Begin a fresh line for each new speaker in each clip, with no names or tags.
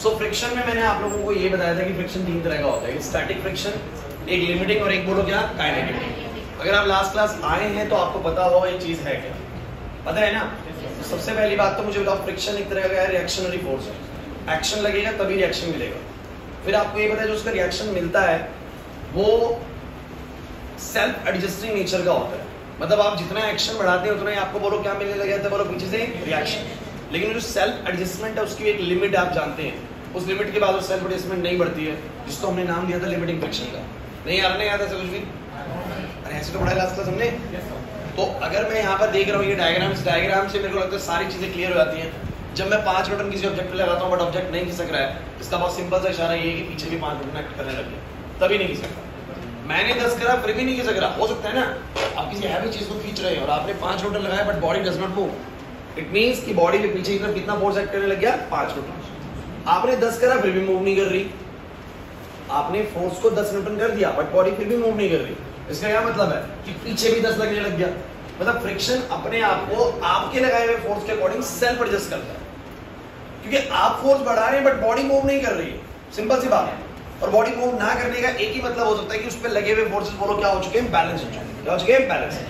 So friction में मैंने आप लोगों को ये बताया था कि फ्रिक्शन तीन तरह का होता है, स्टैटिक फ्रिक्शन, एक लिमिटिंग और एक बोलो क्या काइनेटिक। अगर आप लास्ट क्लास आए हैं तो आपको पता होगा ये चीज है क्या, पता है ना। तो सबसे पहली बात तो मुझे बताओ, फ्रिक्शन एक तरह का है रिएक्शनरी फोर्स है, एक्शन लगेगा तभी रिएक्शन मिलेगा। फिर आपको ये पता है जो उसका रिएक्शन मिलता है वो सेल्फ एडजस्टिंग नेचर का होता है, मतलब आप जितना एक्शन बढ़ाते हैं उतना ही आपको बोलो क्या मिलने लग जाता है, बोलो पीछे से रिएक्शन। लेकिन जो सेल्फ एडजस्टमेंट है उसकी एक लिमिट आप जानते हैं, उस लिमिट के बाद वो सेल्फ एडजस्टमेंट नहीं बढ़ती है, जिसको हमने नाम दिया था लिमिटिंग फ्रिक्शन का। नहीं आ रहा, नहीं आता ऐसा कुछ भी, अरे ऐसे तो पढ़ाया लास्ट क्लास हमने। तो अगर मैं यहाँ पर देख रहा हूँ ये डायग्राम, इस डायग्राम से मेरे को लगता है सारी चीजें क्लियर हो जाती हैं। जब मैं 5 न्यूटन किसी ऑब्जेक्ट पे लगाता हूँ बट ऑब्जेक्ट नहीं खिसक रहा है, इसका बहुत सिंपल सा इशारा ये है कि पीछे भी 5 न्यूटन एक्ट करने लग गया, तभी नहीं खिसक रहा। मैंने 10 करा फिर भी नहीं खिसक रहा, हो सकता है ना आप किसी हैवी चीज को खींच रहे हैं और आपने 5 न्यूटन लगाया but body does not move, it means कि बॉडी के पीछे की तरफ कितना फोर्स एक्ट करने लग गया, 5 न्यूटन। आपने 10 करा फिर भी मूव नहीं कर रही, आपने फोर्स को 10 न्यूटन कर दिया बट बॉडी फिर भी मूव नहीं कर रही। इसका क्या मतलब है कि पीछे भी 10 लगने लग गया। मतलब फ्रिक्शन अपने आप को आपके लगाए हुए फोर्स के अकॉर्डिंग सेल्फ एडजस्ट करता है, क्योंकि आप फोर्स बढ़ा रहे हैं बट बॉडी मूव नहीं कर रही है, सिंपल सी बात है। और बॉडी मूव ना करने का एक ही मतलब हो सकता है कि उस पर लगे हुए फोर्सेस बोलो क्या हो चुके हैं, बैलेंस हो चुके हैं। क्या हो चुके हैं, बैलेंस।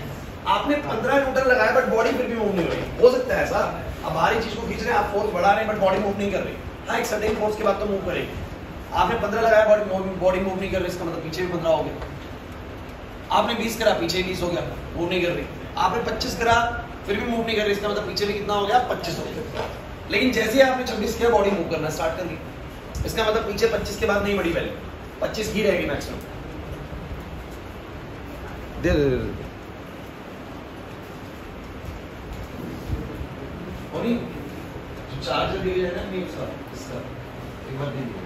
आपने 15 न्यूटन लगाया बट बॉडी फिर भी मूव नहीं हो रही, हो सकता है ऐसा आप भारी चीज को खींच रहे हैं, आप फोर्स बढ़ा रहे हैं बट बॉडी मूव नहीं कर रही। हाँ, एक सर्टेन फोर्स के बाद तो मूव करेगी। आपने 15 लगाया बॉडी मूव नहीं कर रही, इसका मतलब पीछे भी 15 हो गया। आपने 20 करा पीछे 20 हो गया, मूव नहीं कर रही। आपने 25 करा फिर भी मूव नहीं कर रही, इसका मतलब पीछे भी कितना हो गया, 25 हो गया। लेकिन जैसे ही आपने 26 किया बॉडी मूव करना स्टार्ट कर दी, इसका मतलब पीछे 25 के बाद नहीं बढ़ी, वैल्यू 25 की रहेगी मैक्सिमम। दे दे दे और चार्जर दे दिया ना, नहीं उसका इसका एक बार दे दिया।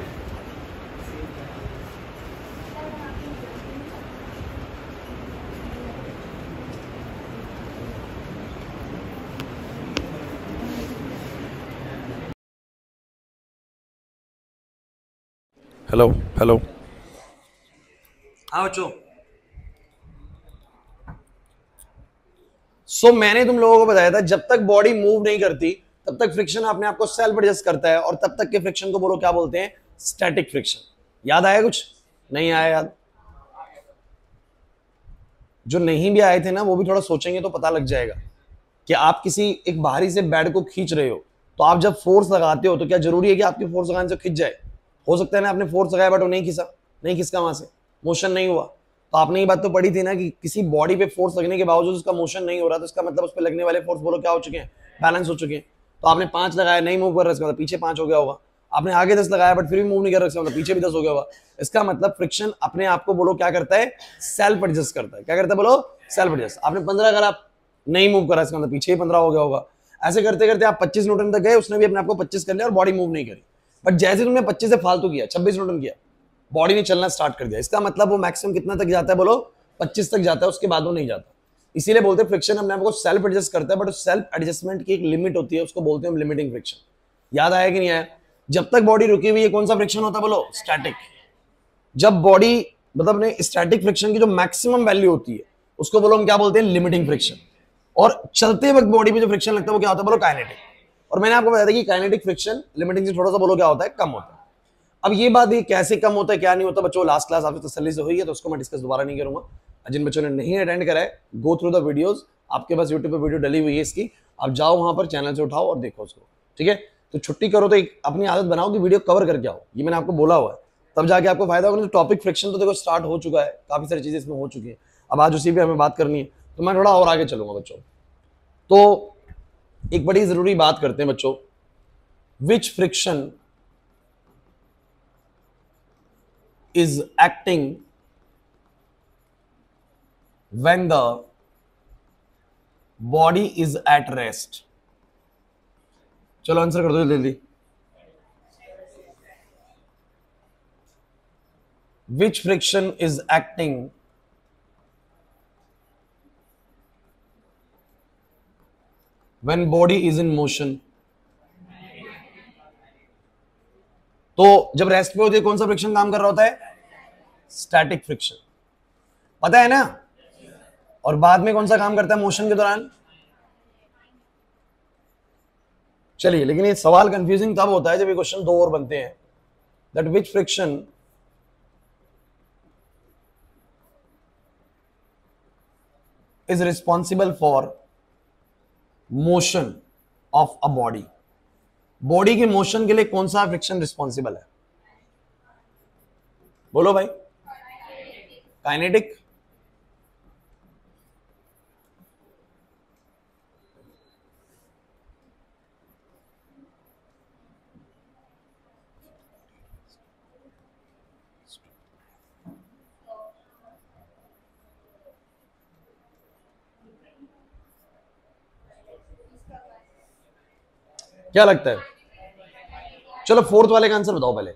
हेलो हेलो, हाँ बच्चों। सो मैंने तुम लोगों को बताया था जब तक बॉडी मूव नहीं करती तब तक फ्रिक्शन अपने आप को सेल्फ एडजस्ट करता है, और तब तक के फ्रिक्शन को बोलो क्या बोलते हैं, स्टैटिक फ्रिक्शन। याद आया कुछ, नहीं आया याद? जो नहीं भी आए थे ना वो भी थोड़ा सोचेंगे तो पता लग जाएगा कि आप किसी एक बाहरी से बेड को खींच रहे हो, तो आप जब फोर्स लगाते हो तो क्या जरूरी है कि आपके फोर्स लगाने से खिंच जाए? हो सकता है ना आपने फोर्स लगाया बट वो नहीं खिंचा, नहीं खिसका, वहां से मोशन नहीं हुआ। तो आपने ये बात तो पढ़ी थी ना कि किसी बॉडी पे फोर्स लगने के बावजूद उसका मोशन नहीं हो रहा, तो इसका मतलब उस पर लगने वाले फोर्स बोलो क्या हो चुके हैं, बैलेंस हो चुके हैं। तो आपने 5 लगाया नहीं मूव कर रहा, इसका मतलब पीछे 5 हो गया होगा। आपने आगे 10 लगाया बट फिर भी मूव नहीं कर रहा, इसका मतलब पीछे भी 10 हो गया होगा। इसका मतलब फ्रिक्शन अपने आप को बोलो क्या करता है, सेल्फ एडजस्ट करता है। क्या करता है बोलो, सेल्फ एडजस्ट। आपने 15 करा नहीं मूव करा, इसका मतलब पीछे ही 15 हो गया होगा। ऐसे करते करते आप 25 न्यूटन तक गए, उसने भी अपने आप को 25 कर लिया और बॉडी मूव नहीं करी। बट जैसे तुमने 25 से फालतू किया, 26 न्यूटन किया, बॉडी ने चलना स्टार्ट कर दिया। इसका मतलब वो मैक्सिमम कितना तक जाता है बोलो, 25 तक जाता है, उसके बाद वो नहीं जाता। इसीलिए बोलते हैं फ्रिक्शन अपने आप को सेल्फ एडजस्ट करता है, बट उस सेल्फ एडजस्टमेंट की एक लिमिट होती है, उसको बोलते हैं लिमिटिंग फ्रिक्शन। याद आया कि नहीं आया? जब तक बॉडी रुकी हुई है कौन सा फ्रिक्शन होता है बोलो, स्टैटिक। जब बॉडी मतलब ने स्टैटिक फ्रिक्शन की जो मैक्सिमम वैल्यू होती है उसको बोलो हम क्या बोलते हैं, लिमिटिंग फ्रिक्शन। और चलते वक्त बॉडी पे जो फ्रिक्शन लगता है वो क्या होता है बोलो, काइनेटिक। और मैंने आपको बताया था कि काइनेटिक फ्रिक्शन लिमिटिंग से थोड़ा सा बोलो क्या होता है, कम होता है। अब ये बात ये कैसे कम होता है क्या नहीं होता बच्चों, लास्ट क्लास आपसे तसल्ली से हुई है तो उसको मैं डिस्कस दोबारा नहीं करूंगा। जिन बच्चों ने नहीं अटेंड करा है, गो थ्रू द वीडियोस, आपके पास यूट्यूब पे वीडियो डली हुई है इसकी, आप जाओ वहां पर चैनल से उठाओ और देखो उसको, ठीक है। तो छुट्टी करो तो एक अपनी आदत बनाओ कि वीडियो कवर करके आओ, ये मैंने आपको बोला हुआ है, तब जाके आपको फायदा होगा। टॉपिक फ्रिक्शन तो देखो स्टार्ट हो चुका है, काफी सारी चीजें इसमें हो चुकी है, अब आज उसी पे हमें बात करनी है, तो मैं थोड़ा और आगे चलूंगा बच्चों। तो एक बड़ी जरूरी बात करते हैं बच्चों, which friction is acting when the body is at rest? चलो आंसर कर दो जल्दी। Which friction is acting when body is in motion? तो जब रेस्ट पे होती है कौन सा फ्रिक्शन काम कर रहा होता है, स्टैटिक फ्रिक्शन, पता है ना। और बाद में कौन सा काम करता है मोशन के दौरान, चलिए, लेकिन ये सवाल कंफ्यूजिंग तब होता है जब ये क्वेश्चन दो और बनते हैं, that which friction is responsible for motion of a body. Body के मोशन के लिए कौन सा फ्रिक्शन रिस्पॉन्सिबल है? बोलो भाई। काइनेटिक। क्या लगता है? चलो फोर्थ वाले का आंसर बताओ पहले।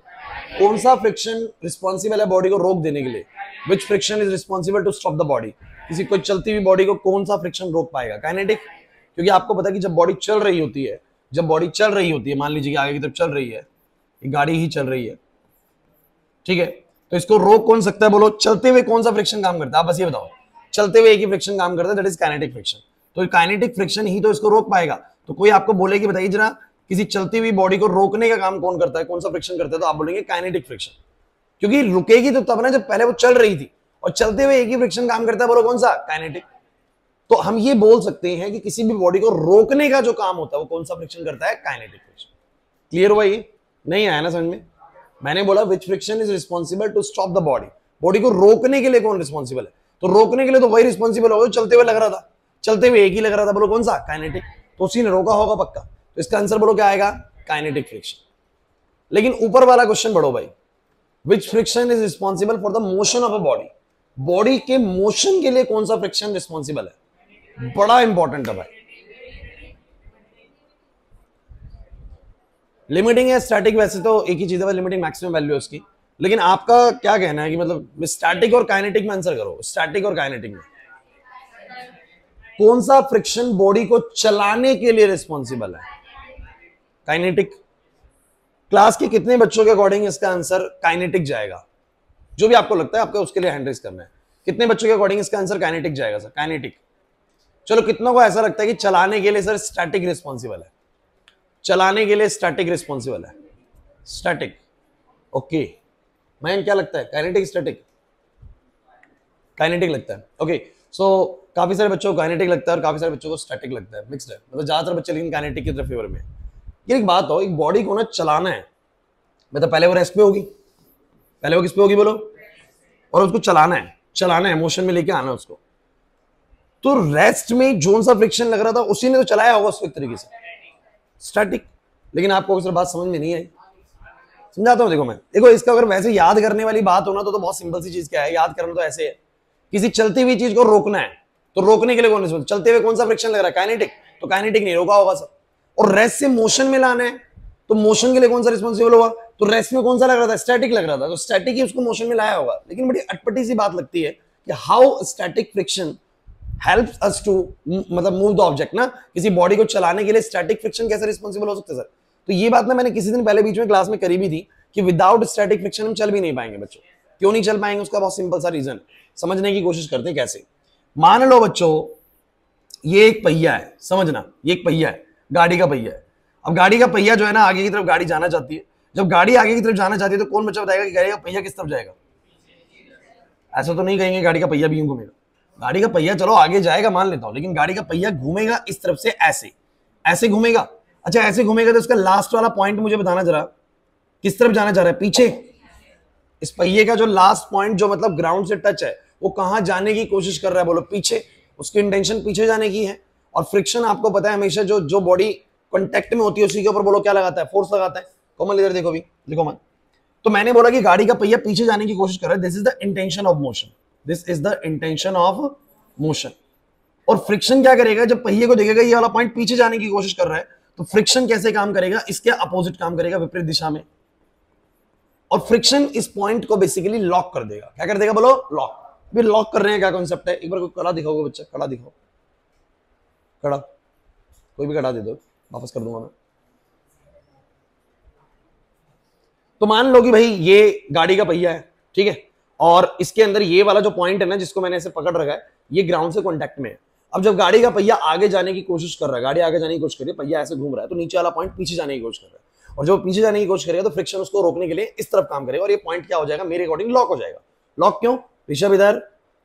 कौन सा फ्रिक्शन रिस्पॉन्सिबल है बॉडी को रोक देने के लिए? Which friction is responsible to stop the body? किसी कोई चलती हुई बॉडी को कौन सा फ्रिक्शन रोक पाएगा? काइनेटिक। क्योंकि आपको पता है कि जब बॉडी चल रही होती है, मान लीजिए कि आगे की तरफ चल रही है, ये गाड़ी ही चल रही है, ठीक है, तो इसको रोक कौन सकता है? बोलो। चलते हुए कौन सा फ्रिक्शन काम करता है? आप बस ये बताओ। चलते हुए एक ही फ्रिक्शन काम करता है, दैट इज काइनेटिक फ्रिक्शन। तो काइनेटिक फ्रिक्शन ही तो इसको रोक पाएगा। तो कोई आपको बोलेगी बताइए जरा, किसी चलती हुई बॉडी को रोकने का काम कौन करता है, कौन सा फ्रिक्शन करता है? तो आप बोलेंगे काइनेटिक फ्रिक्शन। क्योंकि रुकेगी तो तब ना जब पहले वो चल रही थी, और चलते हुए एक ही फ्रिक्शन काम करता है, बोलो कौन सा? काइनेटिक। तो हम ये बोल सकते हैं कि किसी भी बॉडी को रोकने का जो काम होता है वो कौन सा फ्रिक्शन करता है? Kinetic friction. क्लियर हुआ? ये नहीं आया ना समझ में? मैंने बोला which friction is responsible to stop the body. Body को रोकने के लिए कौन रिस्पॉन्सिबल है? तो रोकने के लिए तो वही रिस्पॉन्सिबल होगा जो चलते हुए लग रहा था। चलते हुए एक ही लग रहा था, बोलो कौन सा? काइनेटिक। तो उसी ने रोका होगा पक्का। तो इसका आंसर बोलो क्या आएगा? Kinetic friction. लेकिन ऊपर वाला क्वेश्चन बढ़ो भाई, which friction is responsible for the motion of a body? Body के मोशन के लिए कौन सा फ्रिक्शन रिस्पॉन्सिबल है? बड़ा इंपॉर्टेंट है भाई। लिमिटिंग है स्टैटिक, वैसे तो एक ही चीज है, लिमिटिंग मैक्सिमम वैल्यू है उसकी। लेकिन आपका क्या कहना है कि मतलब स्टैटिक और काइनेटिक में आंसर करो। स्टैटिक और काइनेटिक में कौन सा फ्रिक्शन बॉडी को चलाने के लिए रिस्पॉन्सिबल है? काइनेटिक। क्लास के कितने बच्चों के अकॉर्डिंग इसका आंसर काइनेटिक जाएगा? जो भी आपको लगता है आपको उसके लिए हैंड रेज करना है। कितने बच्चों के अकॉर्डिंग इसका आंसर काइनेटिक जाएगा? Sir kinetic. चलो, कितनों को ऐसा लगता है कि चलाने के लिए सर स्टैटिक रिस्पॉन्सिबल है? चलाने के लिए स्टैटिक रिस्पॉन्सिबल है। स्टैटिक। ओके, मैं क्या लगता है? Kinetic static? काइनेटिक लगता है। ओके, सो काफी सारे बच्चों को काइनेटिक लगता है और काफी सारे बच्चों को स्टैटिक लगता है, मिक्स्ड है। मतलब ज्यादातर बच्चे लेकिन काइनेटिक की तरफ फेवर में। ये एक बात हो, एक बॉडी को ना चलाना है, मतलब पहले वो रेस्ट पे होगी, पहले वो किस पे होगी बोलो? और उसको चलाना है, मोशन में लेके आना है उसको। तो रेस्ट में जोन सा फ्रिक्शन लग रहा था उसी ने तो चलाया होगा उसको एक तरीके से, स्टैटिक। लेकिन आपको अक्सर बात समझ में नहीं आई, समझाता हूं। देखो इसका अगर वैसे याद करने वाली बात हो ना तो बहुत सिंपल सी चीज क्या है, याद करना तो ऐसे है, किसी चलती हुई चीज को रोकना है, तो रोकने के लिए कौन है? चलते हुए कौन सा फ्रिक्शन लग रहा है? काइनेटिक। तो काइनेटिक नहीं रोका होगा सर। और रेस्ट से मोशन में लाना है, तो मोशन के लिए कौन सा रिस्पॉन्सिबल होगा? तो रेस्ट में कौन सा लग रहा था? स्टैटिक लग रहा था, तो स्टैटिक ही उसको मोशन में लाया होगा। लेकिन बड़ी अटपटी सी बात लगती है कि how static friction helps us to मतलब मूव द ऑब्जेक्ट ना। किसी बॉडी को चलाने के लिए स्टैटिक फ्रिक्शन कैसे रिस्पॉन्सिबल हो सकता है सर? तो ये बात ना मैंने किसी दिन पहले बीच में क्लास में करी भी थी कि विदाउट स्टैटिक फ्रिक्शन हम चल भी नहीं पाएंगे बच्चों। क्यों नहीं चल पाएंगे? उसका बहुत सिंपल सा रीजन, समझने की कोशिश करते हैं कैसे। मान लो बच्चों ये एक पहिया है, समझना, ये एक पहिया है, गाड़ी का पहिया है। अब गाड़ी का पहिया जो है ना, आगे की तरफ गाड़ी जाना चाहती है। जब गाड़ी आगे की तरफ जाना चाहती है तो कौन बच्चा बताएगा कि गाड़ी का पहिया किस तरफ जाएगा? ऐसा तो नहीं कहेंगे गाड़ी का पहिया भी यूं घूमेगा। गाड़ी का पहिया चलो आगे जाएगा मान लेता हूं, लेकिन गाड़ी का पहिया घूमेगा इस तरफ से, ऐसे घूमेगा। अच्छा ऐसे घूमेगा तो इसका लास्ट वाला पॉइंट मुझे बताना जरा, किस तरफ जाना चाह रहा है? पीछे। इस पहिए का जो लास्ट पॉइंट जो मतलब ग्राउंड से टच है वो कहां जाने की कोशिश कर रहा है? बोलो पीछे। उसकी इंटेंशन पीछे जाने की है। और फ्रिक्शन आपको पता है हमेशा जो बॉडी कांटेक्ट में होती है उसी के ऊपर बोलो क्या लगाता है? फोर्स लगाता है। कोमल इधर देखो भी, देखो मत। तो मैंने बोला कि गाड़ी का पहिया पीछे जाने की कोशिश कर रहा है, this is the intention of motion, this is the intention of motion. और फ्रिक्शन क्या करेगा? जब पहिए को देखेगा ये वाला पॉइंट पीछे जाने की कोशिश कर रहा है, तो फ्रिक्शन कैसे काम करेगा? इसके अपोजिट काम करेगा, विपरीत दिशा में। और फ्रिक्शन इस पॉइंट को बेसिकली लॉक कर देगा। क्या कर देगा बोलो? लॉक। भी लॉक कर रहे हैं, क्या कॉन्सेप्ट है? एक बार कोई कड़ा दिखाओगे बच्चा, कड़ा दिखाओ, कड़ा, कोई भी कड़ा दे दो, वापस कर दूंगा मैं। तो मान लो कि भाई ये गाड़ी का पहिया है, ठीक है, और इसके अंदर ये वाला जो पॉइंट है ना जिसको मैंने ऐसे पकड़ रखा है, ये ग्राउंड से कांटेक्ट में है। अब जब गाड़ी का पहिया आगे जाने की कोशिश कर रहा है, गाड़ी आगे जाने की कोशिश कर रही है, पहिया ऐसे घूम रहा है, तो नीचे वाला पॉइंट पीछे जाने की कोशिश कर रहा है, और जब पीछे जाने की कोशिश करेगा तो फ्रिक्शन उसको रोकने के लिए इस तरफ काम करेगा, और ये पॉइंट क्या हो जाएगा, मेरे अकॉर्डिंग लॉक हो जाएगा। लॉक क्यों ऋषभ? इधर,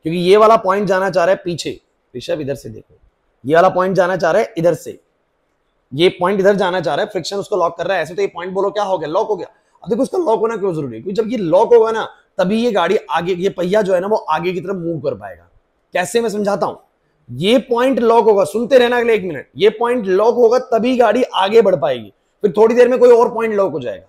क्योंकि ये वाला पॉइंट जाना चाह रहा है पीछे। ऋषभ इधर से देखो, ये वाला पॉइंट जाना चाह रहा है इधर से, ये पॉइंट इधर जाना चाह रहा है, फ्रिक्शन उसको लॉक कर रहा है ऐसे, तो ये पॉइंट बोलो क्या हो गया, लॉक हो गया। अब देखो उसका लॉक होना क्यों जरूरी है, क्योंकि जब ये लॉक होगा ना तभी ये गाड़ी आगे, ये पहिया जो है ना वो आगे की तरफ मूव कर पाएगा। कैसे, मैं समझाता हूं। ये पॉइंट लॉक होगा, सुनते रहना अगले 1 मिनट, ये पॉइंट लॉक होगा तभी गाड़ी आगे बढ़ पाएगी, फिर थोड़ी देर में कोई और पॉइंट लॉक हो जाएगा।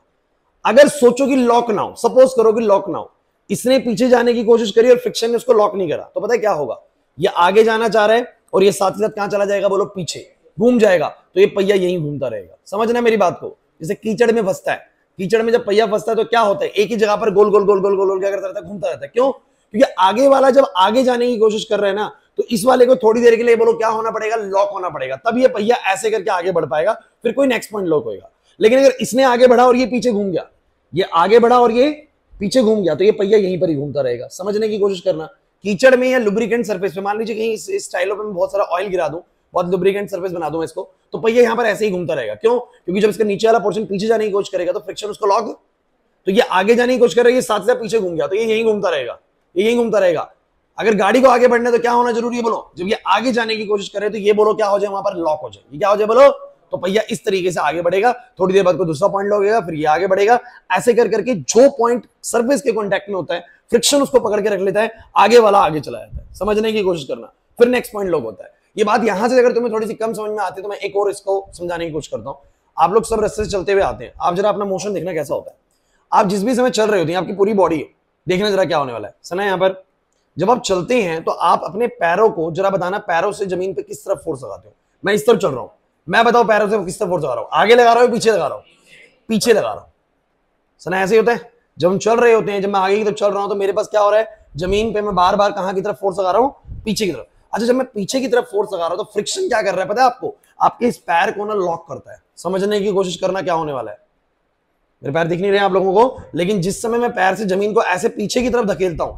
अगर सोचो कि लॉक ना हो, सपोज करो कि लॉक ना हो, इसने पीछे जाने की कोशिश करी और फ्रिक्शन ने उसको लॉक नहीं करा, तो पता है क्या होगा, ये आगे जाना चाह रहा है और ये साथ ही साथ कहां चला जाएगा बोलो, पीछे घूम जाएगा, तो ये पहिया यहीं घूमता रहेगा। समझना मेरी बात को। जैसे कीचड़ में फंसता है, कीचड़ में जब पहिया फंसता है तो क्या होता है, एक ही जगह पर गोल गोल गोल गोल गोल गोल क्या करता रहता है, घूमता रहता है। क्यों? क्योंकि आगे वाला जब आगे जाने की कोशिश कर रहे हैं ना, तो इस वाले को थोड़ी देर के लिए बोलो क्या होना पड़ेगा, लॉक होना पड़ेगा, तब ये पहिया ऐसे करके आगे बढ़ पाएगा, फिर कोई नेक्स्ट पॉइंट लॉक होगा। लेकिन अगर इसने आगे बढ़ा और ये पीछे घूम गया, ये आगे बढ़ा और ये पीछे घूम गया, तो ये पहिया यहीं पर ही घूमता रहेगा। समझने की कोशिश करना। कीचड़ में या लुब्रिकेंट सरफेस पे, मान लीजिए कहीं इस टाइलों पे मैं बहुत सारा ऑयल गिरा दूं, बहुत लुब्रिकेंट सरफेस बना दूं इसको, तो पहिया यहां पर ऐसे ही घूमता रहेगा। क्यों? क्योंकि जब इसका नीचे वाला पोर्शन पीछे जाने की कोशिश करेगा तो फ्रिक्शन उसको लॉक, तो ये आगे जाने की कोशिश कर रहा है, ये साथ साथ पीछे घूम गया, तो ये यहीं घूमता रहेगा, ये यहीं घूमता रहेगा। अगर गाड़ी को आगे बढ़ने तो क्या होना जरूरी है बोलो, जब ये आगे जाने की कोशिश करे तो ये बोलो क्या हो जाए, वहां पर लॉक हो जाए। ये क्या हो जाए बोलो, तो पहिया इस तरीके से आगे बढ़ेगा, थोड़ी देर बाद कोई दूसरा पॉइंट लगेगा, फिर ये आगे बढ़ेगा, ऐसे कर करके जो पॉइंट सरफेस के कांटेक्ट में होता है फ्रिक्शन उसको पकड़ के रख लेता है, आगे वाला आगे चला जाता है। समझने की कोशिश करना, फिर नेक्स्ट पॉइंट लॉक होता है। ये बात यहां से अगर तुम्हें थोड़ी सी कम समझ में आती है तो मैं एक और इसको समझाने की कोशिश करता हूं। आप लोग सब रास्ते से चलते हुए आते हैं, आप जरा अपना मोशन देखना कैसा होता है। आप जिस भी समय चल रहे होते हैं, आपकी पूरी बॉडी है, देखना जरा क्या होने वाला है। सुना यहां पर, जब आप चलते हैं तो आप अपने पैरों को जरा बताना, पैरों से जमीन पे किस तरफ फोर्स लगाते हो। मैं इस तरफ चल रहा हूं, मैं बताओ पैरों से किस तरफ फोर्स लगा रहा हूं, आगे लगा रहा हूं पीछे लगा रहा हूं, पीछे लगा रहा हूं। सुना ऐसे ही होता है, जब हम चल रहे होते हैं, जब मैं आगे की तरफ चल रहा हूं तो मेरे पास क्या हो रहा है, जमीन पे मैं बार बार कहां की तरफ फोर्स लगा रहा हूं, पीछे की तरफ। अच्छा, जब मैं पीछे की तरफ फोर्स लगा रहा हूं तो फ्रिक्शन क्या कर रहा है पता है आपको, आपके इस पैर को ना लॉक करता है। समझने की कोशिश करना क्या होने वाला है। मेरे पैर दिख नहीं रहे आप लोगों को, लेकिन जिस समय मैं पैर से जमीन को ऐसे पीछे की तरफ धकेलता हूं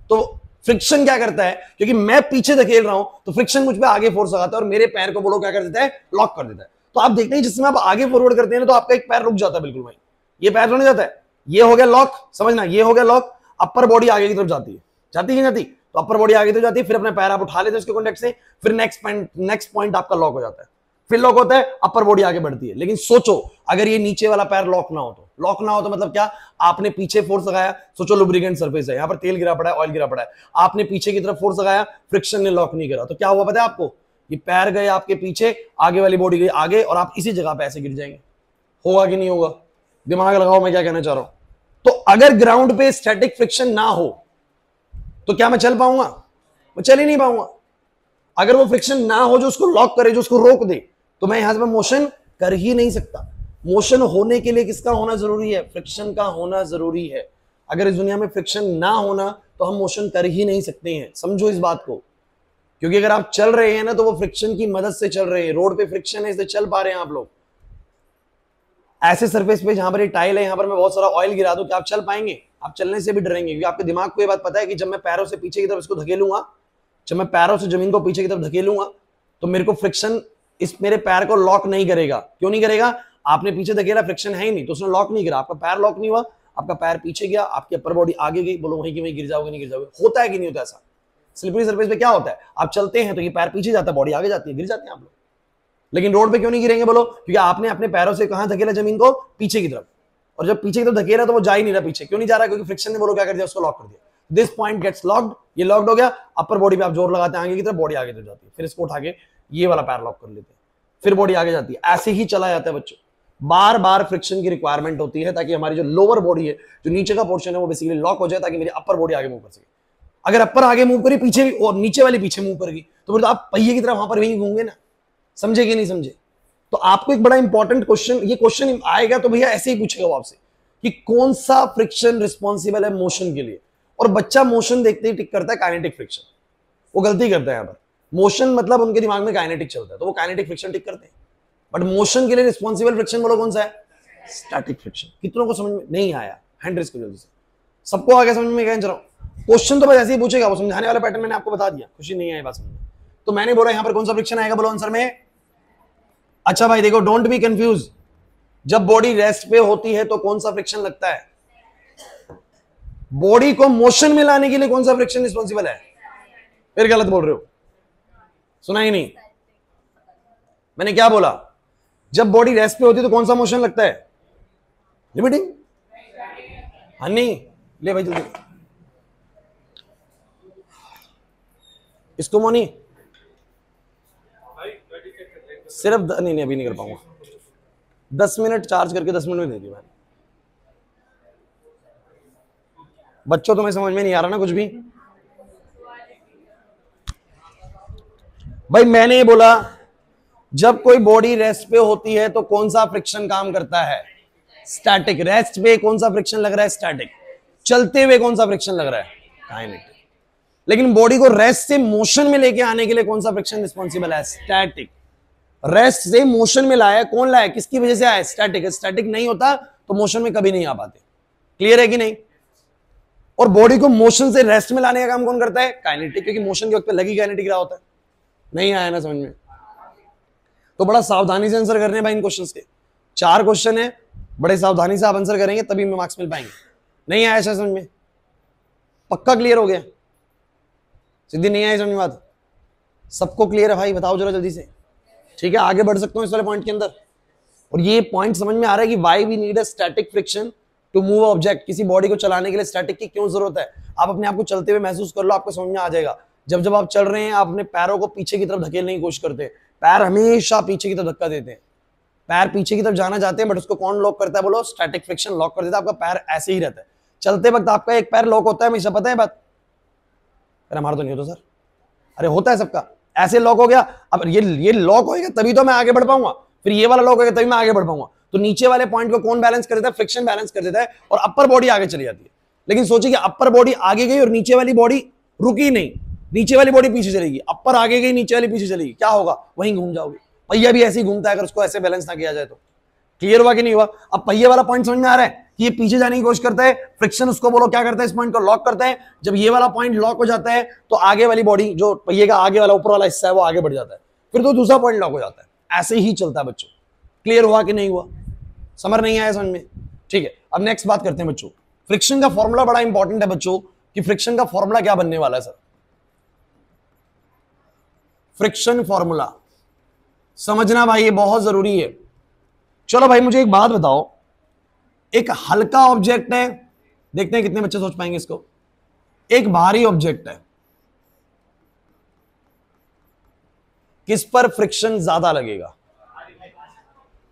तो फ्रिक्शन क्या करता है, क्योंकि मैं पीछे धकेल रहा हूं तो फ्रिक्शन मुझ पे आगे फोर्स लगाता है और मेरे पैर को बोलो क्या कर देता है, लॉक कर देता है। तो आप देखते हैं जिस समय आप आगे फॉरवर्ड करते हैं ना तो आपका एक पैर रुक जाता है, बिल्कुल भाई, ये पैर रुक जाता है, ये हो गया लॉक। समझना, ये हो गया लॉक। अपर बॉडी आगे की तरफ जाती है, जाती है जाती, तो अपर बॉडी आगे की तरफ जाती है, फिर अपने पैर आप उठा लेते हैं उसके कॉन्टेक्ट से, फिर नेक्स्ट पॉइंट आपका लॉक हो जाता है, फिर लॉक होता है, अपर बॉडी आगे बढ़ती है। लेकिन सोचो अगर ये नीचे वाला पैर लॉक ना हो तो, लॉक ना हो तो मतलब क्या, आपने पीछे फोर्स लगाया, सोचो लुब्रिकेंट सरफेस है, यहां पर तेल गिरा पड़ा है, ऑयल गिरा पड़ा है, आपने पीछे की तरफ फोर्स लगाया, फ्रिक्शन ने लॉक नहीं करा, तो क्या हुआ पता है आपको, ये पैर गए आपके पीछे, आगे वाली बॉडी गई आगे, और आप इसी जगह पे ऐसे गिर जाएंगे। होगा कि नहीं होगा? दिमाग लगाओ मैं क्या कहना चाह रहा हूं। तो अगर ग्राउंड पे स्टैटिक फ्रिक्शन ना हो तो क्या मैं चल पाऊंगा? मैं चल ही नहीं पाऊंगा। अगर वो फ्रिक्शन ना हो जो उसको लॉक करे, जो उसको रोक दे, तो मैं यहां से मोशन कर ही नहीं सकता। मोशन होने के लिए किसका होना जरूरी है? फ्रिक्शन का होना जरूरी है। अगर इस दुनिया में फ्रिक्शन ना होना तो हम मोशन कर ही नहीं सकते हैं। समझो इस बात को, क्योंकि अगर आप चल रहे हैं ना तो वो फ्रिक्शन की मदद से चल रहे हैं। रोड पे फ्रिक्शन है इसलिए चल पा रहे हैं आप लोग। ऐसे सरफेस पे जहां पर ये टाइल है, यहां पर मैं बहुत सारा ऑयल गिरा दूं, क्या आप चल पाएंगे? आप चलने से भी डरेंगे, क्योंकि आपके दिमाग को ये बात पता है कि जब मैं पैरों से पीछे की तरफ इसको धकेलूंगा, जब मैं पैरों से जमीन को पीछे की तरफ धकेलूंगा तो मेरे को फ्रिक्शन इस मेरे पैर को लॉक नहीं करेगा। क्यों नहीं करेगा? आपने पीछे धकेला, फ्रिक्शन है ही नहीं, तो उसने लॉक नहीं करा, आपका पैर लॉक नहीं हुआ, आपका पैर पीछे गया, आपकी अपर बॉडी आगे गई। बोलो वहीं की वहीं गिर जाओगे, नहीं गिर जाओगे? होता है कि नहीं होता ऐसा? स्लिपरी सरफेस पे क्या होता है, आप चलते हैं तो ये पैर पीछे जाता है, बॉडी आगे जाती है, गिर जाते हैं आप लोग। लेकिन रोड पे क्यों नहीं गिरेंगे बोलो? क्योंकि आपने अपने पैरों से कहां धकेला जमीन को? पीछे की तरफ। और जब पीछे की तरफ धकेला तो वो जा ही नहीं रहा पीछे। क्यों नहीं जा रहा? क्योंकि फ्रिक्शन ने बोलो क्या कर दिया, उसको लॉक कर दिया। दिस पॉइंट गेट्स लॉक्ड, ये लॉक्ड हो गया। अपर बॉडी पे आप जोर लगाते हैं आगे की तरफ, बॉडी आगे तरफ जाती है, फिर इसको उठा के ये वाला पैर लॉक कर लेते हैं, फिर बॉडी आगे जाती है। ऐसे ही चला जाता है बच्चों। बार बार फ्रिक्शन की रिक्वायरमेंट होती है ताकि हमारी जो लोअर बॉडी है, जो नीचे का पोर्शन है, वो बेसिकली लॉक हो जाए, ताकि मेरी अपर बॉडी आगे मूव कर सके। अगर अपर आगे मूव करी, पीछे भी, और नीचे वाली पीछे मूव करेगी, तो फिर तो आप पहिए की तरफ वहां पर वहीं घूमेंगे ना। समझे कि नहीं समझे? तो आपको एक बड़ा इंपॉर्टेंट क्वेश्चन, ये क्वेश्चन आएगा तो भैया ऐसे ही पूछेगा वो आपसे कि कौन सा फ्रिक्शन रिस्पॉन्सिबल है मोशन के लिए। और बच्चा मोशन देखते ही टिक करता है काइनेटिक फ्रिक्शन। वो गलती करता है यहाँ पर। मोशन मतलब उनके दिमाग में काइनेटिक चलता है, तो वो काइनेटिक फ्रिक्शन टिक करते हैं। बट मोशन के लिए रिस्पॉन्सिबल फ्रिक्शन बोलो कौन सा है? Static friction. कितनों को समझ में नहीं आया? हैंड रेज करो जल्दी से। सबको आ गया समझ में? क्या चलो क्वेश्चन तो बस ऐसे ही पूछेगा, वो समझाने वाला पैटर्न मैंने आपको बता दिया। खुशी नहीं आई बात समझ में? तो मैंने बोला यहां पर कौन सा फ्रिक्शन आएगा, बोलो आंसर में। अच्छा भाई देखो, डोंट बी कंफ्यूज, जब बॉडी रेस्ट पे होती है तो कौन सा फ्रिक्शन लगता है? बॉडी को मोशन में लाने के लिए कौन सा फ्रिक्शन रिस्पॉन्सिबल है? फिर गलत बोल रहे हो, सुना ही नहीं। मैंने क्या बोला? जब बॉडी रेस्ट पे होती है तो कौन सा मोशन लगता है? लिमिटिंग। हाँ नहीं, ले भाई जल्दी इसको मोनी, सिर्फ नहीं अभी नहीं कर पाऊंगा, 10 मिनट चार्ज करके 10 मिनट में दे दी मैंने। बच्चों तुम्हें समझ में नहीं आ रहा ना कुछ भी? भाई मैंने ये बोला जब कोई बॉडी रेस्ट पे होती है तो कौन सा फ्रिक्शन काम करता है? स्टैटिक। रेस्ट पे कौन सा फ्रिक्शन लग रहा है? स्टैटिक। चलते हुए कौन सा फ्रिक्शन लग रहा है? काइनेटिक। लेकिन बॉडी को रेस्ट से मोशन में लेके आने के लिए कौन सा फ्रिक्शन रिस्पॉन्सिबल है? स्टैटिक। रेस्ट से मोशन में लाया, कौन लाया, किसकी वजह से आया? स्टैटिक। स्टैटिक नहीं होता तो मोशन में कभी नहीं आ पाते। क्लियर है कि नहीं? और बॉडी को मोशन से रेस्ट में लाने का काम कौन करता है? काइनेटिक, क्योंकि मोशन के वक्त पे लगी काइनेटिक रहा होता है। नहीं आया ना समझ में? तो बड़ा सावधानी से आंसर करने हैं भाई इन क्वेश्चंस के। 4 क्वेश्चन है, बड़े सावधानी से आप आंसर करेंगे तभी में मार्क्स मिल पाएंगे। नहीं आया समझ में? पक्का क्लियर हो गया? सीधी नहीं आई समझ में बात? सबको क्लियर है भाई? बताओ जरा जल्दी से। ठीक है, आगे बढ़ सकता हूं इस वाले पॉइंट के अंदर। और ये पॉइंट समझ में आ रहा है कि why we need a static friction to move object. किसी बॉडी को चलाने के लिए स्टैटिक की क्यों जरूरत है? आप अपने आप को चलते हुए महसूस कर लो, आपको समझ में आ जाएगा। जब जब आप चल रहे हैं आप अपने पैरों को पीछे की तरफ धकेलने की कोशिश करते हैं, पैर हमेशा पीछे की तरफ धक्का देते हैं, पैर पीछे की तरफ जाना चाहते हैं, बट उसको कौन लॉक करता है? बोलो, स्टैटिक फ्रिक्शन लॉक कर देता है। आपका पैर ऐसे ही रहता है चलते वक्त, आपका एक पैर लॉक होता है हमेशा, पता है बात? अरे हमारा तो नहीं होता सर। अरे होता है सबका, ऐसे लॉक हो गया। अब ये लॉक होएगा तभी तो मैं आगे बढ़ पाऊंगा, फिर ये वाला लॉक होगा तभी मैं आगे बढ़ पाऊंगा। तो नीचे वाले पॉइंट को कौन बैलेंस कर देता है? फ्रिक्शन बैलेंस कर देता है, और अपर बॉडी आगे चली जाती है। लेकिन सोचिए कि अपर बॉडी आगे गई और नीचे वाली बॉडी रुकी नहीं, नीचे वाली बॉडी पीछे चलेगी। अपर आगे गई, नीचे वाली पीछे चलेगी, क्या होगा? वहीं घूम जाओगे। पहिया भी ऐसे ही घूमता है अगर उसको ऐसे बैलेंस ना किया जाए तो। क्लियर हुआ कि नहीं हुआ? अब पहिए वाला पॉइंट समझ में आ रहा है कि ये पीछे जाने की कोशिश करता है, फ्रिक्शन उसको बोलो क्या करता है? इस पॉइंट को लॉक करता है। जब ये वाला पॉइंट लॉक हो जाता है तो आगे वाली बॉडी, जो पहिए का आगे वाला ऊपर वाला हिस्सा है, वो आगे बढ़ जाता है, फिर तो दूसरा पॉइंट लॉक हो जाता है। ऐसे ही चलता है बच्चों। क्लियर हुआ कि नहीं हुआ? समझ नहीं आया समझ में? ठीक है, अब नेक्स्ट बात करते हैं बच्चों। फ्रिक्शन का फॉर्मूला बड़ा इंपॉर्टेंट है बच्चों, कि फ्रिक्शन का फॉर्मूला क्या बनने वाला है सर? फ्रिक्शन फॉर्मूला समझना भाई, ये बहुत जरूरी है। चलो भाई मुझे एक बात बताओ, एक हल्का ऑब्जेक्ट है, देखते हैं कितने बच्चे सोच पाएंगे इसको। एक भारी ऑब्जेक्ट है, किस पर फ्रिक्शन ज्यादा लगेगा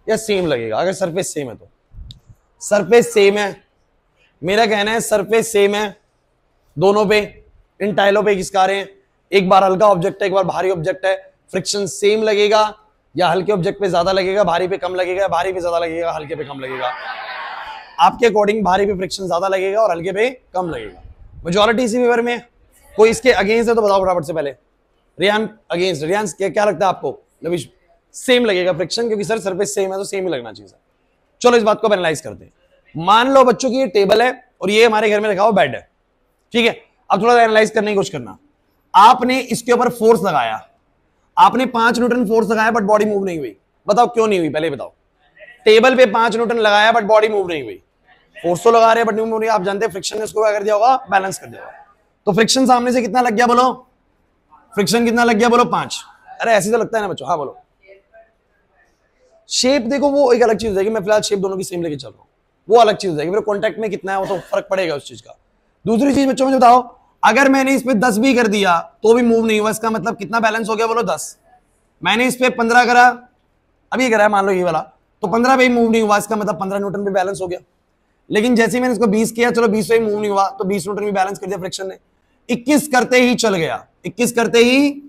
या सेम लगेगा? अगर सरफेस सेम है तो। सरफेस सेम है, मेरा कहना है सरफेस सेम है दोनों पे, इन टाइलों पे खिसका रहे हैं। एक बार हल्का ऑब्जेक्ट है, एक बार भारी ऑब्जेक्ट है, फ्रिक्शन सेम लगेगा या हल्के ऑब्जेक्ट पे ज्यादा लगेगा, भारी पे कम लगेगा, भारी पे ज्यादा लगेगा, हल्के पे कम लगेगा? आपके अकॉर्डिंग भारी पे फ्रिक्शन ज्यादा लगेगा और हल्के पे कम लगेगा। मेजॉरिटी इसी फेवर में। कोई इसके अगेंस्ट है तो बताओ फटाफट से पहले। रियान अगेंस्ट। रियान क्या लगता है आपको? नविश सेम लगेगा फ्रिक्शन, क्योंकि सर सरफेस सेम है तो सेम ही लगना चाहिए। चलो इस बात को एनालाइज करते हैं। मान लो बच्चों की ये टेबल है और ये हमारे घर में रखा हुआ बेड है, ठीक है? अब थोड़ा एनालाइज करने की कोशिश करना। आपने इसके ऊपर फोर्स लगाया, आपने 5 न्यूटन फोर्स लगाया बट बॉडी मूव नहीं हुई। बताओ क्यों नहीं हुई? पहले बताओ। टेबल पे 5 न्यूटन लगाया बट बॉडी मूव नहीं हुई। फोर्स तो लगा रहे हैं बट मूव नहीं। आप जानते हैं फ्रिक्शन ने उसको क्या कर दिया होगा? बैलेंस कर दिया होगा। तो फ्रिक्शन सामने से कितना लग गया बोलो? फ्रिक्शन कितना लग गया बोलो? 5। अरे ऐसे तो लगता है ना बच्चों? हाँ बोलो। शेप देखो, वो एक अलग चीज हो जाएगी। मैं फिलहाल शेप दोनों की सेम लेके चल रहा हूँ, वो अलग चीज हो जाएगी। फिर कॉन्टैक्ट में कितना है वो तो फर्क पड़ेगा उस चीज का। दूसरी चीज बच्चों मुझे बताओ, अगर मैंने इस पे 10 भी कर दिया तो भी मूव नहीं हुआ, इसका मतलब कितना बैलेंस हो गया बोलो? 10। मैंने इस पे 15 करा, अभी करा है मान लो ये वाला, तो 15 पे ही मूव नहीं हुआ, इसका मतलब 15 न्यूटन पे बैलेंस हो गया। लेकिन जैसे ही मैंने इसको 20 किया, चलो 20 पे मूव नहीं हुआ, तो 20 न्यूटन भी बैलेंस कर दिया फ्रिक्शन ने। 21 करते ही चल गया, 21 करते ही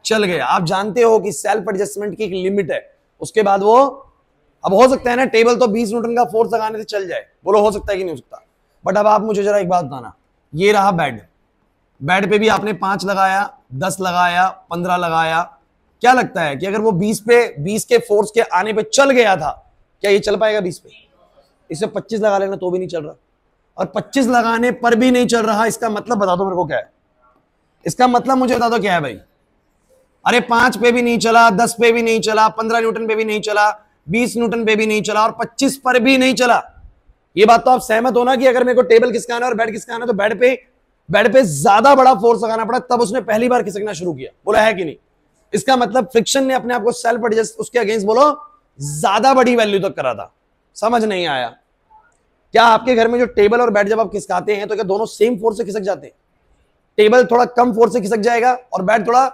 चल गया। आप जानते हो कि सेल्फ एडजस्टमेंट की एक लिमिट है, उसके बाद वो, अब हो सकता है ना टेबल तो 20 न्यूटन का फोर्स लगाने से चल जाए, बोलो हो सकता है कि नहीं हो सकता? बट अब आप मुझे जरा एक बात बताना, ये रहा बेड, बेड पे भी आपने 5 लगाया, 10 लगाया, 15 लगाया, क्या लगता है कि अगर वो 20 के फोर्स के आने पे चल गया था, क्या ये चल पाएगा 20 पे? इसे 25 लगा लेना तो भी नहीं चल रहा, और 25 लगाने पर भी नहीं चल रहा, इसका मतलब बता दो मेरे को क्या है? इसका मतलब मुझे बता दो क्या है भाई? अरे 5 पे भी नहीं चला, 10 पे भी नहीं चला, 15 न्यूटन पे भी नहीं चला, 20 न्यूटन पे भी नहीं चला और 25 पर भी नहीं चला। ये बात तो आप सहमत हो ना कि अगर मेरे को टेबल खिसकाना है और बेड खिसकाना है तो बेड पे ज्यादा बड़ा फोर्स लगाना पड़ा तब उसने पहली बार खिसकना शुरू किया। बोला है कि नहीं? इसका मतलब फ्रिक्शन ने अपने आप को सेल्फ एडजस्ट उसके अगेंस्ट बोलो ज्यादा बड़ी वैल्यू तक करा था। समझ नहीं आया? क्या आपके घर में जो टेबल और बेड जब आप खिसकाते हैं तो क्या दोनों सेम फोर्स से खिसक जाते हैं? टेबल थोड़ा कम फोर्स से खिसक जाएगा और बेड थोड़ा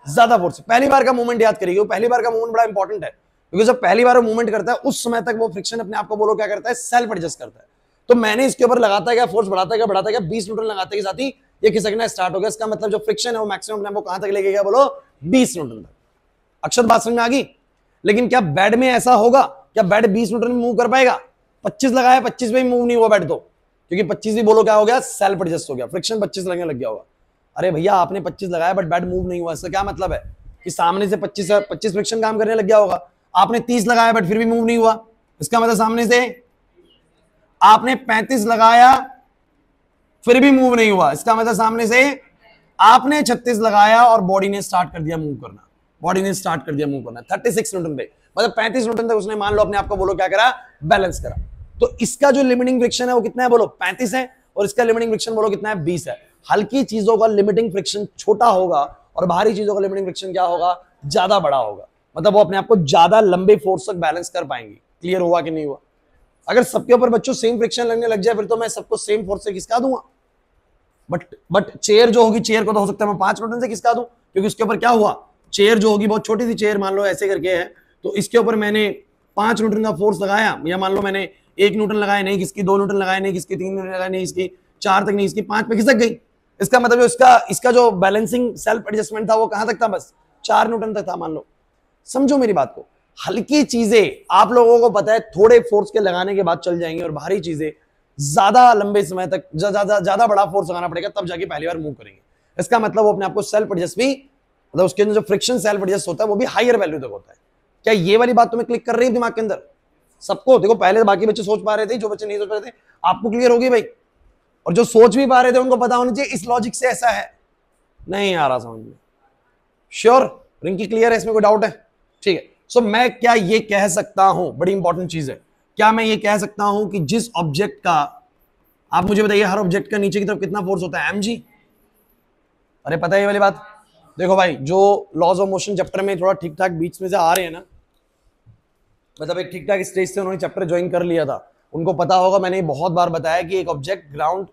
ज्यादा फोर्स से। पहली बार का मूवमेंट याद करिए, पहली बार का मूवमेंट बड़ा इंपॉर्टेंट है क्योंकि जब पहली बार वो मूवमेंट करता है उस समय तक वो फ्रिक्शन अपने आप को बोलो क्या करता है, सेल्फ एडजस्ट करता है। तो मैंने इसके ऊपर लगाता है क्या फोर्स, बढ़ाता है क्या 20 न्यूटन लगाते के साथ ही ये खिसकना स्टार्ट हो गया। इसका मतलब जो फ्रिक्शन है वो मैक्सिमम अपने आप को कहां तक लेके गया, बोलो 20 न्यूटन तक। अक्षर बात समझ में आ गई? लेकिन क्या बेड में ऐसा होगा? क्या बेड 20 न्यूटन में मूव कर पाएगा? 25 लगाया, 25 में मूव नहीं हुआ बेड तो, क्योंकि 25 भी बोलो क्या हो गया, सेल्फ एडजस्ट हो गया, फ्रिक्शन 25 लगने लग गया होगा। अरे भैया आपने 25 लगाया बट बेड मूव नहीं हुआ, इसका क्या मतलब है कि सामने से 25 फ्रिक्शन काम करने लग गया होगा। आपने 30 लगाया बट फिर भी मूव नहीं हुआ, इसका मतलब सामने से आपने 35 लगाया फिर भी मूव नहीं हुआ, इसका मतलब सामने से आपने 36 लगाया और बॉडी ने स्टार्ट कर दिया मूव करना, 36 न्यूटन पे, मतलब 35 न्यूटन तक उसने मान लो अपने आप को बोलो क्या करा, बैलेंस करा। तो इसका जो लिमिटिंग फ्रिक्शन है वो कितना है, बोलो 35 है, और इसका लिमिटिंग फ्रिक्शन बोलो कितना है, 20 है। हल्की चीजों का लिमिटिंग फ्रिक्शन छोटा होगा और भारी चीजों का लिमिटिंग फ्रिक्शन क्या होगा, ज्यादा बड़ा होगा। मतलब वो अपने आप को ज्यादा लंबे फोर्स तक बैलेंस कर पाएंगे। क्लियर हुआ कि नहीं हुआ? अगर सबके ऊपर बच्चों सेम फ्रिक्शन लगने लग जाए फिर तो मैं सबको सेम फोर्स से खिसका दूंगा। बट चेयर जो होगी, चेयर को तो हो सकता है मैं 5 न्यूटन से खिसका दूं, क्योंकि उसके ऊपर क्या हुआ, चेयर जो होगी बहुत छोटी सी चेयर मान लो ऐसे करके है, तो इसके ऊपर मैंने 5 न्यूटन का फोर्स लगाया, या मान लो मैंने 1 न्यूटन लगाया नहीं किसकी, 2 न्यूटन लगाया नहीं किसकी, 3 न्यूटन लगाया नहीं इसकी, 4 तक नहीं इसकी, 5 पे खिसक गई। इसका मतलब जो इसका जो बैलेंसिंग सेल्फ एडजस्टमेंट था वो कहां तक था, बस 4 न्यूटन तक था मान लो। समझो मेरी बात को, हल्की चीजें आप लोगों को पता है थोड़े फोर्स के लगाने के बाद चल जाएंगे, और भारी चीजें ज्यादा लंबे समय तक ज्यादा बड़ा फोर्स लगाना पड़ेगा तब जाके पहली बार मूव करेंगे। इसका मतलब वो अपने आप को सेल्फ एडजस्ट भी, मतलब उसके अंदर जो फ्रिक्शन सेल्फ एडजस्ट होता है वो भी हायर वैल्यू तक होता है। क्या ये वाली बात तुम्हें क्लिक कर रही है दिमाग के अंदर? सबको देखो, पहले बाकी बच्चे सोच पा रहे थे, जो बच्चे नहीं सोच पा रहे थे आपको क्लियर होगी भाई, और जो सोच भी पा रहे थे उनको पता होना चाहिए इस लॉजिक से ऐसा है। नहीं आ रहा समझ में? श्योर रिंकी, क्लियर है? इसमें कोई डाउट है? ठीक है। सो मैं क्या ये कह सकता हूं, बड़ी इंपॉर्टेंट चीज है, क्या मैं ये कह सकता हूं कि जिस ऑब्जेक्ट का, आप मुझे बताइए हर ऑब्जेक्ट का नीचे की तरफ कितना फोर्स होता है, mg? अरे पता है ये वाली बात? देखो भाई, जो लॉज ऑफ मोशन चैप्टर में थोड़ा ठीक ठाक बीच में से आ रहे हैं ना, मतलब एक ठीक ठाक स्टेज से उन्होंने चैप्टर ज्वाइन कर लिया था, उनको पता होगा मैंने बहुत बार बताया कि एक ऑब्जेक्ट ग्राउंड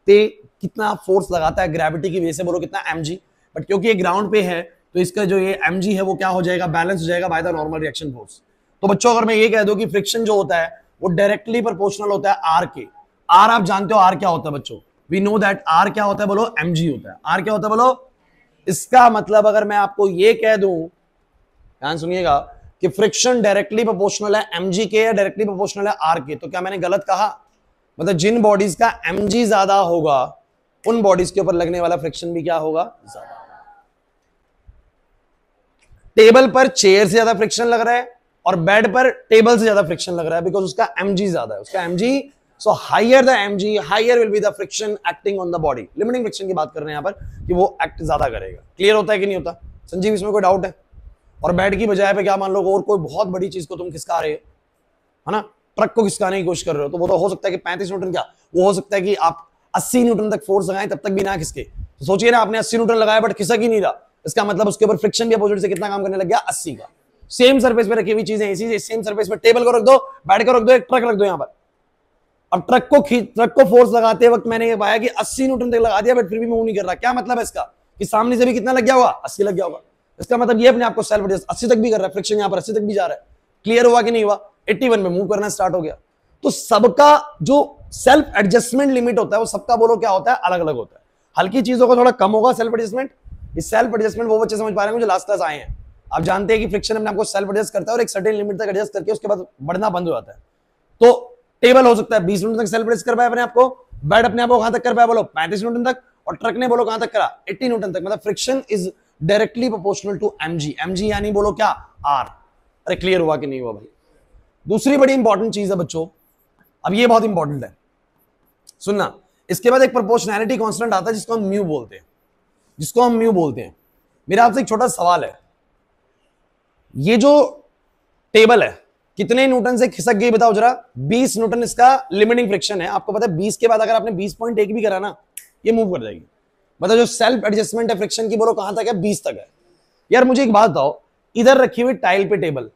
पे कितना फोर्स लगाता है ग्रेविटी की वजह से, बोलो कितना mg। बट क्योंकि ये ग्राउंड पे है तो इसका जो ये mg है वो क्या हो जाएगा, बैलेंस हो जाएगा by the normal reaction force. तो बच्चों अगर मैं ये कह दूं कि फ्रिक्शन जो होता है वो डायरेक्टली प्रोपोर्शनल होता है आर के। आर आप जानते हो आर क्या होता है बच्चों? वी नो दैट आर क्या होता है, बोलो mg होता है। आर क्या होता है बोलो? इसका मतलब अगर मैं आपको ये कह दूं, ध्यान सुनिएगा, कि फ्रिक्शन डायरेक्टली प्रोपोर्शनल है mg के या डायरेक्टली प्रोपोर्शनल है आर के, तो क्या मैंने गलत कहा? मतलब जिन बॉडीज का mg ज्यादा होगा उन बॉडीज के ऊपर लगने वाला फ्रिक्शन भी क्या होगा, ज्यादा। टेबल पर चेयर से ज्यादा फ्रिक्शन लग रहा है और बेड पर टेबल से ज्यादा फ्रिक्शन लग रहा है, बिकॉज उसका mg ज्यादा है, उसका mg, so higher the mg higher will be the friction acting on the body. Limiting friction की बात कर रहे हैं यहाँ पर कि वो एक्ट ज्यादा करेगा। क्लियर होता है कि नहीं होता संजीव? इसमें कोई डाउट है? और बेड की बजाय पे क्या मान लो और कोई बहुत बड़ी चीज को तुम खिसका रहे हो, है ना, ट्रक को खिसकाने की कोशिश कर रहे हो, तो वो तो हो सकता है कि 35 न्यूटन, क्या वो हो सकता है कि आप 80 न्यूटन तक फोर्स लगाएं तब तक भी ना खिसके। तो सोचिए ना, आपने 80 न्यूटन लगाया बट खिसक ही नहीं रहा, इसका मतलब उसके ऊपर फ्रिक्शन भी अपोजिट से कितना काम करने लग गया, 80 का। सेम सरफेस पे रखी हुई चीजें ऐसी, सेम सरफेस पे टेबल को रख दो, बेड को रख दो, एक ट्रक रख दो यहाँ पर। अब ट्रक को फोर्स लगाते वक्त मैंने ये पाया कि 80 न्यूटन तक लगा दिया बट फिर भी मूव नहीं कर रहा। क्या मतलब है इसका? कि सामने से भी कितना लग गया होगा, 80 लग गया होगा। इसका मतलब ये अपने आप को सेल्फ एडजस्ट 80 तक भी कर रहा है, फ्रिक्शन यहाँ पर 80 तक भी जा रहा है। क्लियर हुआ कि नहीं हुआ? 81 में मूव करना स्टार्ट हो गया। तो सबका जो सेल्फ एडजस्टमेंट लिमिट होता है वो सबका बोलो क्या होता है, अलग अलग होता है। हल्की चीजों का थोड़ा कम होगा सेल्फ एडजस्टमेंट। इस सेल्फ एडजस्टमेंट वो बच्चे समझ पा रहे हैं जो लास्ट क्लास आए हैं। आप जानते हैं कि फ्रिक्शन अपने आपको सेल्फ एडजस्ट करता है और एक सर्टेन लिमिट तक एडजस्ट करके उसके बाद बढ़ना बंद हो जाता है। तो टेबल हो सकता है 20 न्यूटन तक सेल्फ एडजस्ट कर पाए अपने आपको, बेड अपने आप को कहां तक कर पाया, बोलो 35 न्यूटन तक, और ट्रक ने बोलो कहां तक करा, 80 न्यूटन तक। मतलब friction is directly proportional to mg। mg यानी बोलो क्या, r। अरे क्लियर हुआ कि नहीं हुआ भाई? दूसरी बड़ी इंपॉर्टेंट चीज है बच्चों, अब ये बहुत इंपॉर्टेंट है, सुनना। इसके बाद एक प्रोपोर्शनैलिटी कांस्टेंट आता है जिसको हम म्यू बोलते हैं, मेरा आपसे एक छोटा सवाल है, ये जो टेबल है कितने न्यूटन से खिसक गई बताओ जरा, 20 न्यूटन इसका लिमिटिंग फ्रिक्शन है। आपको पता है 20 के बाद अगर आपने 20.1 भी करा ना, ये मूव कर जाएगी। मतलब जो सेल्फ एडजस्टमेंट है फ्रिक्शन की, बोलो कहां तक है, 20 तक है। यार मुझे एक बात बताओ, इधर रखी हुई टाइल पे टेबल,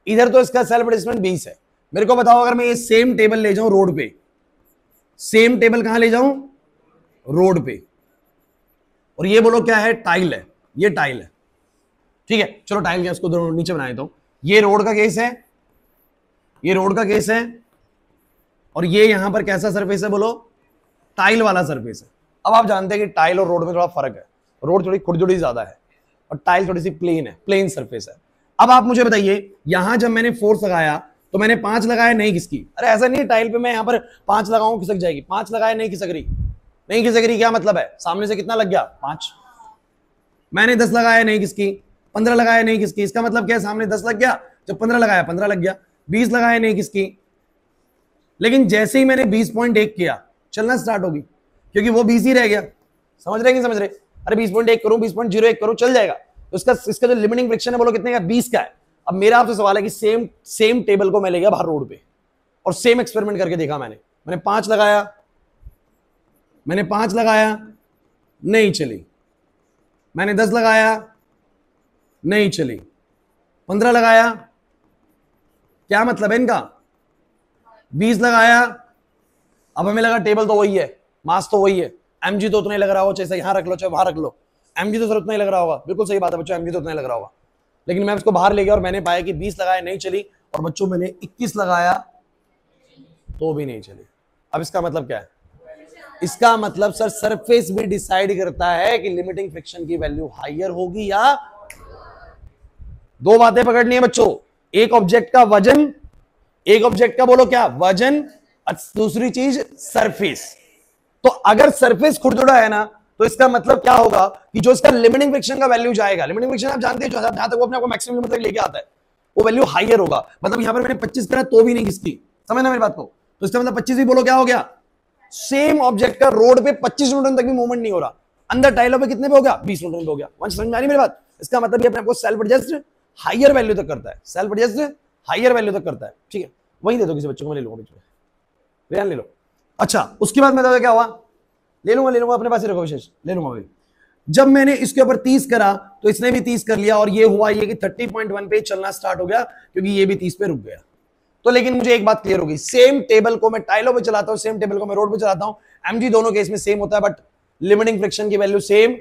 इधर तो इसका सेल्फ एडजस्टमेंट 20 है। मेरे को बताओ अगर मैं ये सेम टेबल ले जाऊं रोड पे, सेम टेबल कहां ले जाऊं, रोड पे, और ये बोलो क्या है, टाइल है, ये टाइल है, ठीक है, चलो टाइल क्या इसको नीचे बना देता हूं। ये रोड का केस है, ये रोड का केस है, और ये यहां पर कैसा सरफेस है बोलो, टाइल वाला सरफेस है। अब आप जानते हैं कि टाइल और रोड में थोड़ा फर्क है, रोड थोड़ी खुरदुरी ज्यादा है और टाइल थोड़ी सी प्लेन है, प्लेन सरफेस है। अब आप मुझे बताइए, यहां जब मैंने फोर्स लगाया तो मैंने 5 लगाया, नहीं खिसकी। अरे ऐसा नहीं, टाइल पे मैं यहां पर 5 लगाऊं खिसक जाएगी, 5 लगाया नहीं खिसक रही, नहीं खिसक रही, क्या मतलब है, सामने से कितना लग गया, 5। मैंने 10 लगाया नहीं खिसकी, 15 लगाया नहीं खिसकी, इसका मतलब क्या है, सामने 10 लग गया, जब 15 लगाया 15 लग गया, 20 लगाया नहीं खिसकी। लेकिन जैसे ही मैंने 20.1 किया, चलना स्टार्ट होगी, क्योंकि वो 20 ही रह गया। समझ रहे कि समझ रहे, अरे 20.1 करूं, 20.01 करूं, चल जाएगा। तो इसका जो लिमिटिंग फ्रिक्शन है बोलो कितने का, 20 का है। अब मेरा आपसे सवाल है कि सेम टेबल को मैं ले गया बाहर रोड पे और सेम एक्सपेरिमेंट करके देखा मैंने 5 लगाया, मैंने 5 लगाया, नहीं चली, मैंने 10 लगाया, नहीं चली, 15 लगाया, क्या मतलब है इनका, 20 लगाया। अब हमें लगा टेबल तो वही है, मास तो वही है, एमजी तो उतना ही लग रहा हो, चाहे यहां रख लो चाहे वहां रख लो, एमजी तो सर उतना ही लग रहा होगा। बिल्कुल सही बात है बच्चों, एमजी तो उतना ही लग रहा होगा। लेकिन मैं उसको बाहर ले गया और मैंने पाया कि 20 लगाया नहीं चली, और बच्चों मैंने 21 लगाया तो भी नहीं चली। अब इसका मतलब क्या है, इसका मतलब सर सरफेस भी डिसाइड करता है कि लिमिटिंग फ्रिक्शन की वैल्यू हायर होगी या। दो बातें पकड़नी है बच्चों, एक ऑब्जेक्ट का वजन, एक ऑब्जेक्ट का बोलो क्या वजन, दूसरी चीज सरफेस। तो अगर सरफेस खुरदुरा है ना, तो इसका मतलब क्या होगा कि जो इसका लिमिटिंग फ्रिक्शन का वैल्यू जाएगा, लिमिटिंग फ्रिक्शन आप जानते हैं जहां तक वो अपने आपको मैक्सिमम लिमिट तक लेके आता है, वो वैल्यू हायर होगा। मतलब यहां पर मैंने 25 करा तो भी नहीं खिसकी, समझना मेरी बात को, तो इसका मतलब 25 भी बोलो क्या हो गया, सेम ऑब्जेक्ट का रोड पे 25 न्यूटन तक भी मूवमेंट नहीं हो रहा, अंदर टाइलों पे कितने पे हो गया, 20 न्यूटन पे हो गया। वहां समझ में आ रही मेरी बात। इसका मतलब ये अपने आपको सेल्फ एडजस्ट हायर वैल्यू तक करता है, सेल्फ एडजस्ट हायर वैल्यू तक करता है, ठीक है। वही दे दो किसी बच्चों को, मैं ले लूंगा बीच में, ध्यान ले लो। अच्छा उसके बाद मैं क्या हुआ, ले लूंगा अपने पास ही रखो, विशेष ले लूंगा भाई। जब मैंने इसके ऊपर 30 करा तो इसने भी 30 कर लिया, और ये हुआ ये कि 30.1 पे चलना स्टार्ट हो गया, क्योंकि ये भी 30 पे रुक गया। तो लेकिन मुझे एक बात क्लियर हो गई, सेम टेबल को मैं टाइलों पे चलाता हूं, सेम टेबल को मैं रोड पे चलाता हूं, एमजी दोनों केस में सेम होता है, बट लिमिटिंग फ्रिक्शन की वैल्यू सेम।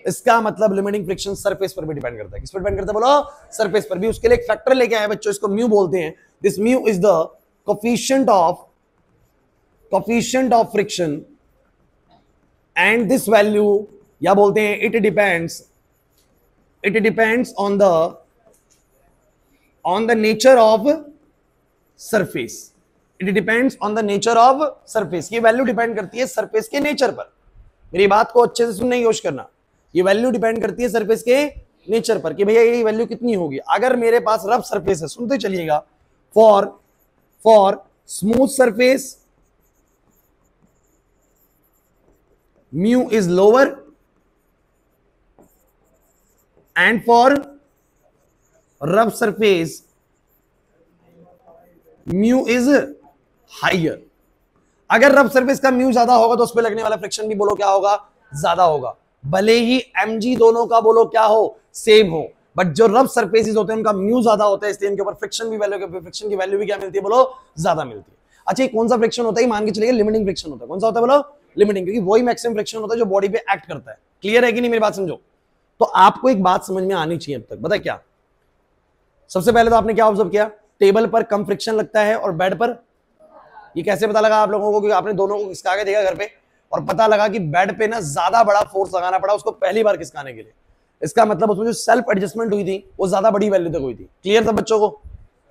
इसका मतलब लिमिटिंग फ्रिक्शन सरफेस पर भी डिपेंड करता है। किस पर डिपेंड करता है बोलो, सरफेस पर भी। उसके लिए एक फैक्टर लेके आए बच्चों, इसको म्यू बोलते हैं। This mu is the coefficient of friction, and this value या बोलते हैं it depends on the nature of surface. It depends on the nature of surface. ये वैल्यू डिपेंड करती है सरफेस के नेचर पर। मेरी बात को अच्छे से सुनने की कोशिश करना, ये वैल्यू डिपेंड करती है सरफेस के नेचर पर कि भैया ये वैल्यू कितनी होगी। अगर मेरे पास रफ सरफेस है, सुनते चलिएगा, for smooth surface mu is lower and for rough surface mu is higher। अगर रफ सरफेस का म्यू ज्यादा होगा तो उस पर लगने वाला फ्रिक्शन भी बोलो क्या होगा, ज्यादा होगा, भले ही mg दोनों का बोलो क्या हो, सेम हो, बट जो रफ सरफेसेस होते हैं उनका म्यू ज्यादा होता है, इसलिए इनके ऊपर फ्रिक्शन की वैल्यू भी क्या मिलती है बोलो, ज्यादा मिलती है। अच्छा ये कौन सा फ्रिक्शन होता है, मान के चलिए लिमिटिंग फ्रिक्शन होता है। कौन सा होता है बोलो, लिमिटिंग, क्योंकि वही मैक्सिमम फ्रिक्शन होता है जो बॉडी पे एक्ट करता है। क्लियर है कि नहीं मेरी बात समझो। तो आपको एक बात समझ में आनी चाहिए अब तक, पता है क्या, सबसे पहले तो आपने क्या ऑब्जर्व किया, टेबल पर कम फ्रिक्शन लगता है और बेड पर। ये कैसे पता लगा आप लोगों को, क्योंकि आपने दोनों को खिसका के देखा घर पे और पता लगा कि बेड पे ना ज्यादा बड़ा फोर्स लगाना पड़ा उसको पहली बार खिसकाने के लिए। इसका मतलब उसमें जो सेल्फ एडजस्टमेंट हुई थी वो ज्यादा बड़ी वैल्यू तक हुई थी। क्लियर था बच्चों को।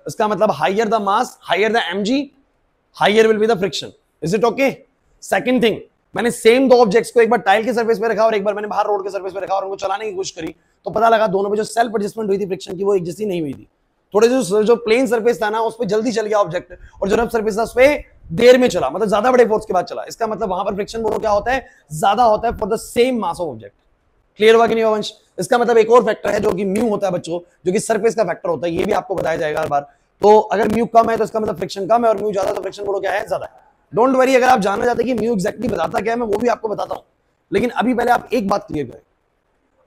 इसका मतलब higher the mass, higher the mg, higher will be the friction. Is it okay. Second thing, मैंने सेम दो ऑब्जेक्ट्स को एक बार टाइल के सरफेस पे रखा और एक बार मैंने बाहर रोड के सरफेस पे रखा और उनको चलाने की कोशिश करी, तो पता लगा दोनों में जो सेल्फ एडजस्टमेंट हुई थी फ्रिक्शन की वो एक जैसी नहीं हुई थी। थोड़े जो प्लेन सरफेस था ना उस पर जल्दी चल गया ऑब्जेक्ट, और जो रफ सरफेस था उस पर देर में चला, मतलब ज्यादा बड़े फोर्स के बाद चला। इसका मतलब वहां पर फ्रिक्शन बोलो क्या होता है, ज्यादा होता है for the same mass of object. Clear हुआ कि नहीं वंश? इसका मतलब एक और फैक्टर है जो कि म्यू होता है बच्चों, जो कि सरफेस का फैक्टर होता है, ये भी आपको बताया जाएगा हर बार। तो अगर म्यू कम है तो इसका मतलब फ्रिक्शन कम है, और म्यू ज्यादा तो फ्रिक्शन बोलो क्या है, ज्यादा है। डोंट वरी, अगर आप जानना चाहते हैं कि म्यू एग्जैक्टली बताता क्या है, मैं वो भी आपको बताता हूं, लेकिन अभी पहले आप एक बात क्लियर करें।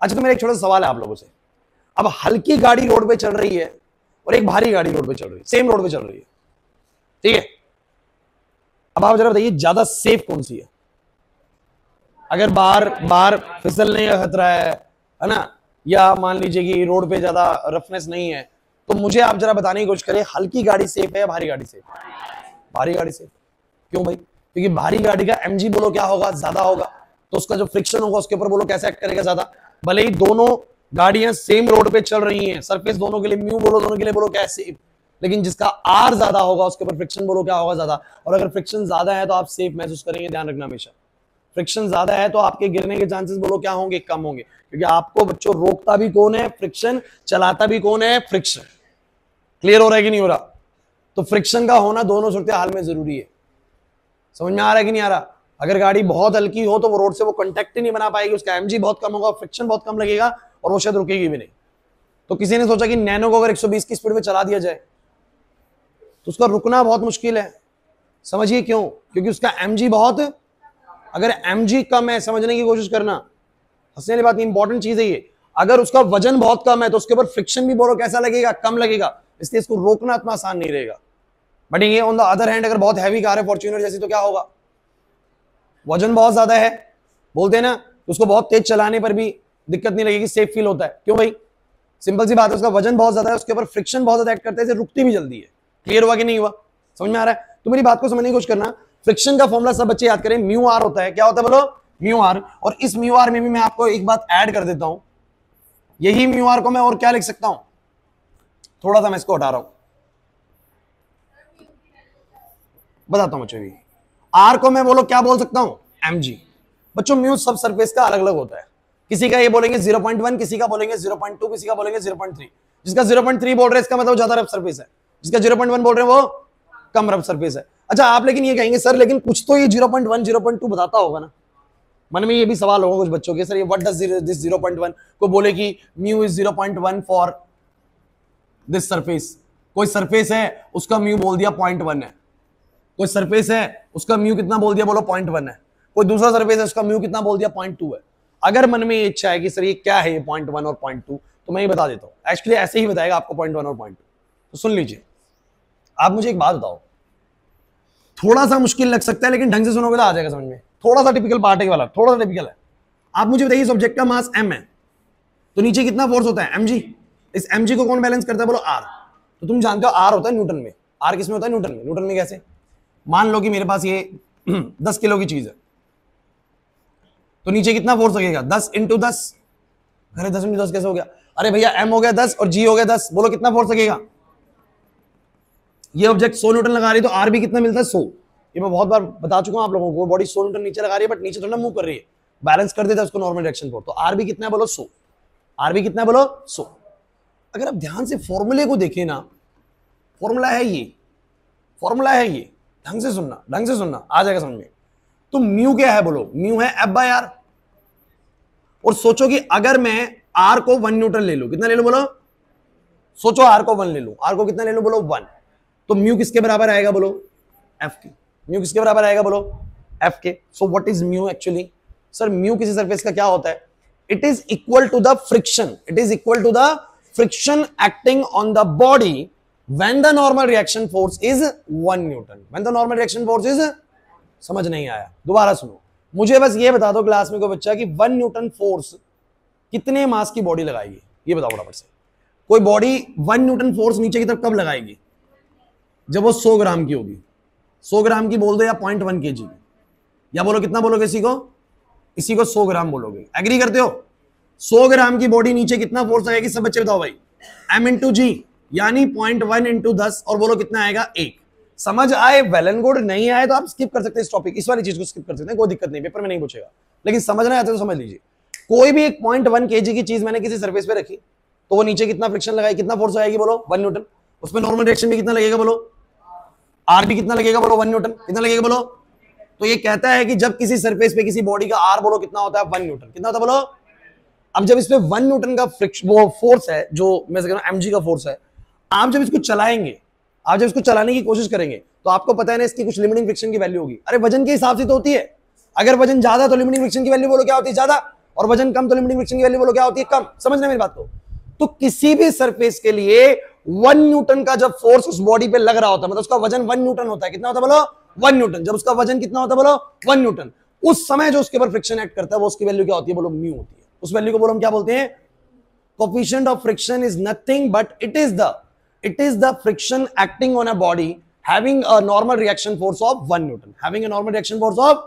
अच्छा, तो मेरा एक छोटा सा सवाल है आप लोगों से। अब हल्की गाड़ी रोड पे चल रही है और एक भारी गाड़ी रोड पे चल रही है, सेम रोड पे चल रही है, ठीक है? अब आप जरा बताइए ज्यादा सेफ कौन सी है? अगर बाहर फिसलने का खतरा है ना, या मान लीजिए कि रोड पे ज्यादा रफनेस नहीं है, तो मुझे आप जरा बताने की कोशिश करें, हल्की गाड़ी सेफ है या भारी गाड़ी सेफ? भारी गाड़ी सेफ। क्यों भाई? क्योंकि भारी गाड़ी का mg बोलो क्या होगा, ज्यादा होगा, तो उसका जो फ्रिक्शन होगा उसके ऊपर बोलो कैसे एक्ट करेगा, ज्यादा। भले ही दोनों गाड़ियां सेम रोड पे चल रही हैं, सरफेस दोनों के लिए म्यू बोलो, दोनों के लिए बोलो क्या है, सेफ, लेकिन जिसका आर ज्यादा होगा उसके ऊपर फ्रिक्शन बोलो क्या होगा, ज्यादा। और अगर फ्रिक्शन ज्यादा है तो आप सेफ महसूस करेंगे, ध्यान रखना हमेशा। फ्रिक्शन ज्यादा है तो आपके गिरने के चांसेस बोलो क्या होंगे, कम होंगे, क्योंकि आपको बच्चों रोकता भी कौन है, फ्रिक्शन, चलाता भी कौन है, फ्रिक्शन। क्लियर हो रहा है कि नहीं हो रहा? तो फ्रिक्शन का होना दोनों सूरत हाल में जरूरी है। समझ में आ रहा है कि नहीं आ रहा? अगर गाड़ी बहुत हल्की हो तो वो रोड से वो कांटेक्ट ही नहीं बना पाएगी, उसका एमजी बहुत कम होगा, फ्रिक्शन बहुत कम लगेगा, और वो शायद रुकेगी भी नहीं। तो किसी ने सोचा कि नैनो को अगर 120 की स्पीड में चला दिया जाए तो उसका रुकना बहुत मुश्किल है। समझिए क्यों? क्योंकि उसका एमजी बहुत, अगर एमजी कम है, समझने की कोशिश करना, हंसने वाली बात, इंपॉर्टेंट चीज है ये, अगर उसका वजन बहुत कम है तो उसके ऊपर फ्रिक्शन भी बोलो कैसा लगेगा, कम लगेगा, इसलिए इसको रोकना इतना आसान नहीं रहेगा। बट ये ऑन द अदर हैंड अगर बहुत हैवी कार है फॉर्च्यूनर जैसी, तो क्या होगा, वजन बहुत ज्यादा है, बोलते हैं ना, उसको बहुत तेज चलाने पर भी दिक्कत नहीं लगेगी, सेफ फील होता है। क्यों भाई? सिंपल सी बात है, उसका वजन बहुत ज्यादा है, उसके ऊपर फ्रिक्शन बहुत ज्यादा एक्ट करता है, इसे रुकती भी जल्दी है। क्लियर हुआ कि नहीं हुआ? समझ में आ रहा है? तो मेरी बात को समझने की कोशिश करना। फ्रिक्शन का फॉर्मूला सब बच्चे याद करें, म्यू आर होता है। क्या होता है बोलो? Mu R. और इस म्यू आर में भी मैं आपको एक बात ऐड कर देता हूं, यही म्यू आर को मैं और क्या लिख सकता हूं, थोड़ा सा मैं इसको हटा रहा हूं, बताता हूं बच्चों। आर को मैं बोलो क्या बोल सकता हूं, mg। बच्चों म्यू सब सरफेस का अलग अलग होता है, किसी का ये बोलेंगे 0.1, किसी का बोलेंगे 0.2, किसी का बोलेंगे 0.3। जिसका 0.3 बोल रहे हैं इसका मतलब ज्यादा रफ सरफेस है, जिसका 0.1 बोल रहे हैं वो कम रफ सरफेस है। अच्छा, आप लेकिन ये कहेंगे सर लेकिन कुछ तो ये 0.1 0.2 बताता होगा ना, मन में ये भी सवाल होगा कुछ बच्चों के, सर ये व्हाट डज दिस 0.1 को बोले कि mu is 0.1 for this surface. कोई सरफेस है उसका म्यू बोल दिया 0.1 है, कोई सरफेस है उसका म्यू कितना बोल दिया बोलो 0.1 है, कोई दूसरा सरफेस है उसका म्यू कितना बोल दिया 0.2 है। अगर मन में ये इच्छा है कि सर ये क्या है ये 0.1 और 0.2, तो मैं ये बता देता हूं, एक्चुअली ऐसे ही बताएगा आपको 0.1 और 0.2। तो सुन लीजिए, आप मुझे एक बात बताओ, थोड़ा सा मुश्किल लग सकता है लेकिन ढंग से सुनोगे तो आ जाएगा समझ में, थोड़ा सा टिपिकल पार्ट है वाला, थोड़ा सा टिपिकल है। आप मुझे बताइए इस ऑब्जेक्ट का मास m है, तो नीचे कितना फोर्स होता है, mg। इस mg को कौन बैलेंस करता है बोलो, r। तो तुम जानते हो r होता है न्यूटन में, r किस में होता है, न्यूटन में। न्यूटन में कैसे? मान लो कि मेरे पास ये 10 किलो की चीज है, तो नीचे कितना फोर्स लगेगा, 10 इंटू 10। अरे 10 इंटू 10 कैसे हो गया? अरे भैया m हो गया 10 और g हो गया 10, बोलो कितना फोर्स लगेगा? ये ऑब्जेक्ट 100 न्यूटन लगा रही है तो r भी कितना मिलता है, 100। ये मैं बहुत बार बता चुका हूं आप लोगों को, बॉडी 100 न्यूटन नीचे लगा रही है बट नीचे थोड़ा मूव कर रही है, बैलेंस कर देता है उसको नॉर्मल डायरेक्शन पर, तो r भी कितना है बोलो 100। r भी कितना है बोलो 100। अगर आप ध्यान से फॉर्मूले को देखें ना, फॉर्मूला है ये, फॉर्मूला है ये, ढंग से सुनना, ढंग से सुनना, आ जाएगा समझ में। तो म्यू क्या है बोलो, म्यू है F बाय आर। और सोचो कि अगर मैं R को 1 न्यूटन ले लूं, कितना ले लूं बोलो, सोचो R को 1 ले लूं, R को कितना ले लूं बोलो 1, तो म्यू किसके बराबर आएगा बोलो, F के। म्यू किसके बराबर आएगा बोलो, F के। So what is mu actually? Sir mu किसी सरफेस का क्या होता है, it is equal to the friction, it is equal to the friction acting on the body when the normal reaction force is 1 newton. when the normal reaction force is, समझ नहीं आया, दोबारा सुनो, मुझे बस ये बता दो क्लास में कोई बच्चा कि 1 न्यूटन फोर्स कितने मास की बॉडी लगाएगी, ये बताओ फटाफट से। कोई बॉडी 1 न्यूटन फोर्स नीचे की तरफ कब लगाएगी, जब वो 100 ग्राम की होगी। 100 ग्राम की बोल दो या 0.1 kg की, या बोलो कितना बोलोगे इसी को 100 ग्राम बोलोगे। एग्री करते हो? 100 ग्राम की बॉडी नीचे कितना फोर्स लगेगी, सब बच्चे बताओ भाई, m इंटू जी, यानी 0.1 इंटू 10, और बोलो कितना आएगा 1। समझ आए? वेल एंड गुड, नहीं आए तो आप स्किप कर सकते हैं इस टॉपिक, इस वाली चीज को स्किप कर सकते हैं, कोई दिक्कत नहीं, पेपर में नहीं पूछेगा, लेकिन समझना आते तो समझ लीजिए। कोई भी एक 0.1 kg की चीज मैंने किसी सरफेस पे रखी, तो वो नीचे कितना फ्रिक्शन लगाएगी, कितना फोर्स आएगी बोलो 1 न्यूटन। उसमें नॉर्मल डायरेक्शन भी कितना लगेगा बोलो, आर भी कितना लगेगा बोलो 1 न्यूटन, कितना लगेगा बोलो। तो ये कहता है कि जब किसी सरफेस पे किसी बॉडी का आर बोलो कितना होता है 1 न्यूटन, कितना होता है बोलो। अब जब इसमें 1 न्यूटन का वो फोर्स है, जो मैं कह रहा हूं mg का फोर्स है, आप जब इसको चलाएंगे, आप जब इसको चलाने की कोशिश करेंगे तो आपको पता है ना इसकी कुछ लिमिटिंग फ्रिक्शन की वैल्यू होगी। अरे वजन के हिसाब से तो होती है, अगर वजन ज्यादा तो लिमिटिंग फ्रिक्शन की वैल्यू बोलो क्या होती है, ज्यादा, और वजन कम तो लिमिटिंग फ्रिक्शन की वैल्यू बोलो क्या होती है, कम। समझना मेरी बात को। तो किसी भी सरफेस के लिए 1 न्यूटन का जब फोर्स उस बॉडी पे लग रहा होता है, मतलब उसका वजन 1 न्यूटन होता है, कितना होता है बोलो, 1 न्यूटन। जब उसका वजन कितना होता है बोलो, 1 न्यूटन, उस समय जो उसके ऊपर फ्रिक्शन एक्ट करता है वो उसकी वैल्यू क्या होती है बोलो, म्यू होती है। उस वैल्यू को बोलो हम क्या बोलते हैं, coefficient of friction is nothing but it is the friction acting on a body having a normal reaction force of 1 Newton, having a normal reaction force of,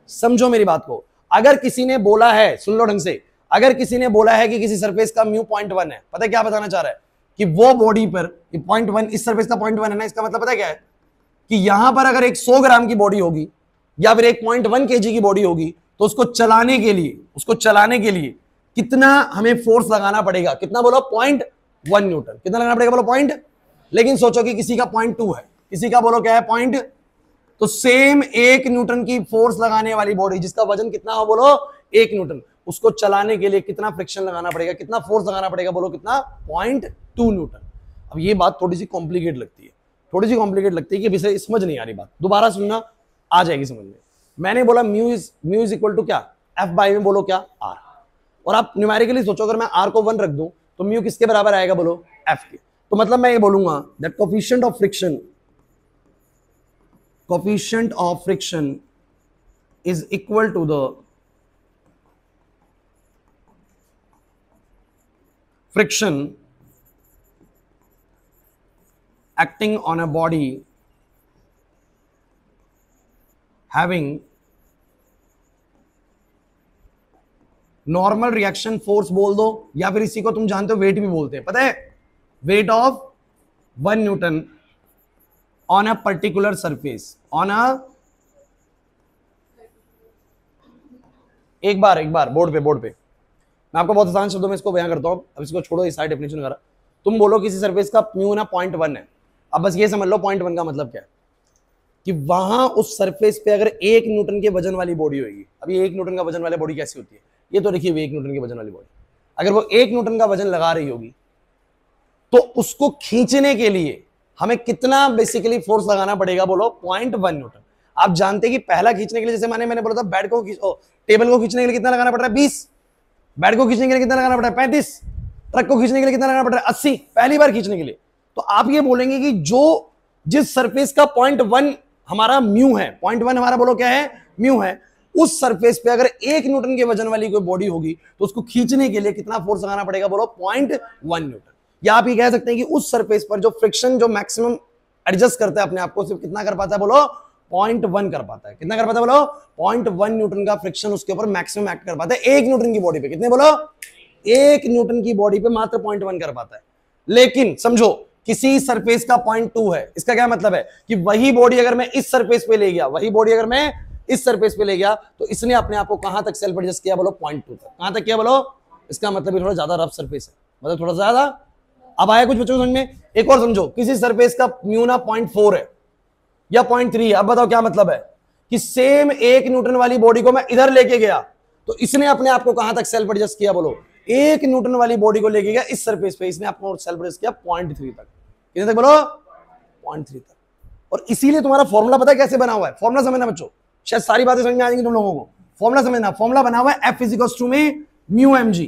समझो मेरी बात को। अगर किसी ने बोला है, सुन लो ढंग से, अगर किसी ने बोला है कि किसी सरफेस का म्यू 0.1 है, पता है क्या बताना चाह रहा है कि वो बॉडी पर 0.1, इस सरफेस का 0.1 है ना, इसका मतलब पता है क्या है कि यहां पर अगर एक 100 ग्राम की बॉडी होगी या फिर एक 0.1 केजी की बॉडी होगी तो उसको चलाने के लिए कितना हमें फोर्स लगाना पड़ेगा, कितना बोलो, 0.1 न्यूटन। कितना लगाना पड़ेगा बोलो, पॉइंट। लेकिन सोचो कि किसी का 0.2 है, किसी का बोलो क्या है, पॉइंट। तो सेम 1 न्यूटन की फोर्स लगाने वाली बॉडी जिसका वजन कितना हो बोलो, 1 न्यूटन, उसको चलाने के लिए कितना फ्रिक्शन लगाना पड़ेगा, कितना फोर्स लगाना पड़ेगा बोलो, कितना, 0.2 न्यूटन। अब ये बात थोड़ी सी कॉम्प्लिकेट लगती है, कि अभी समझ नहीं आ रही बात, दोबारा सुनना, आ जाएगी समझ में। मैंने बोला म्यू इज इक्वल टू क्या, एफ बाई में बोलो क्या, आर। और आप न्यूमेरिकली सोचो, अगर मैं आर को 1 रख दूं तो म्यू किसके बराबर आएगा बोलो, एफ के। तो मतलब मैं ये बोलूंगा that coefficient of friction is equal to the friction acting on a body having normal reaction force बोल दो, या फिर इसी को तुम जानते हो वेट भी बोलते हैं, पता है, weight of 1 Newton on a particular surface, on a, एक बार बोर्ड पे मैं आपको बहुत आसान शब्दों में इसको बयां करता हूं। अब इसको छोड़ो, इस साइड डेफिनेशन करा, तुम बोलो किसी सरफेस का म्यू ना 0.1 है। अब बस ये समझ लो 0.1 का मतलब क्या है कि वहां उस सरफेस पे अगर 1 न्यूटन के वजन वाली बॉडी होगी। अब ये 1 न्यूटन का वजन वाली बॉडी कैसी होती है, ये तो देखिए 1 न्यूटन के वजन वाली बॉडी, अगर वो 1 न्यूटन का वजन लगा रही होगी तो उसको खींचने के लिए हमें कितना बेसिकली फोर्स लगाना पड़ेगा बोलो, 0.1 न्यूटन। आप जानते हैं कि पहला खींचने के लिए, जैसे मैंने बोला था बेड को टेबल को खींचने के लिए कितना लगाना पड़ रहा है, 20, बेड को खींचने के लिए कितना लगाना पड़ रहा है, 35, ट्रक को खींचने के लिए कितना लगाना पड़ रहा है, 80, पहली बार खींचने के लिए। तो आप ये बोलेंगे कि जिस सरफेस का 0.1 हमारा म्यू है, 0.1 हमारा बोलो क्या है, म्यू है, उस सरफेस पे अगर 1 न्यूटन के वजन वाली कोई बॉडी होगी तो उसको खींचने के लिए कितना फोर्स लगाना पड़ेगा बोलो, 0.1 न्यूटन। या आप ये कह सकते हैं कि उस सरफेस पर जो फ्रिक्शन जो मैक्सिमम एडजस्ट करता है अपने आप को, सिर्फ कितना कर पाता है बोलो, 0.1 कर पाता है। कितना कर पाता है बोलो, 0.1 न्यूटन का फ्रिक्शन उसके ऊपर मैक्सिमम एक्ट कर पाता है 1 न्यूटन की बॉडी पे। कितने बोलो, 1 न्यूटन की बॉडी पे मात्र 0.1 कर पाता है। लेकिन समझो किसी सरफेस का 0.2 है, इसका क्या मतलब है कि वही बॉडी अगर मैं इस सरफेस पे ले गया, तो इसने अपने आप को कहां तक सेल्फ एडजस्ट किया बोलो, 0.2 तक। कहां तक किया बोलो, इसका मतलब थोड़ा ज्यादा रफ सरफेस है, मतलब थोड़ा ज्यादा। अब आया कुछ बच्चों को समझ में। एक और समझो, किसी सरफेस का म्यू ना 0.4 है या 0.3 है। अब बताओ क्या मतलब है कि सेम 1 न्यूटन वाली बॉडी को मैं इधर लेके गया तो इसने अपने आप को कहां तक सेल्फ एडजस्ट किया बोलो, 1 न्यूटन वाली बॉडी को लेके गया इस सरफेस पे, इसने अपने सेल्फ एडजस्ट किया 0.3 तक। कितने तक बोलो, 0.3 तक। और इसीलिए तुम्हारा फॉर्मूला पता है कैसे बना हुआ है, फॉर्मूला समझना बच्चों, शायद सारी बातें समझ में आ जाएंगी तुम लोगों को। फॉर्मूला समझना, फॉर्मूला बना हुआ है F इक्वल्स टू में म्यू mg।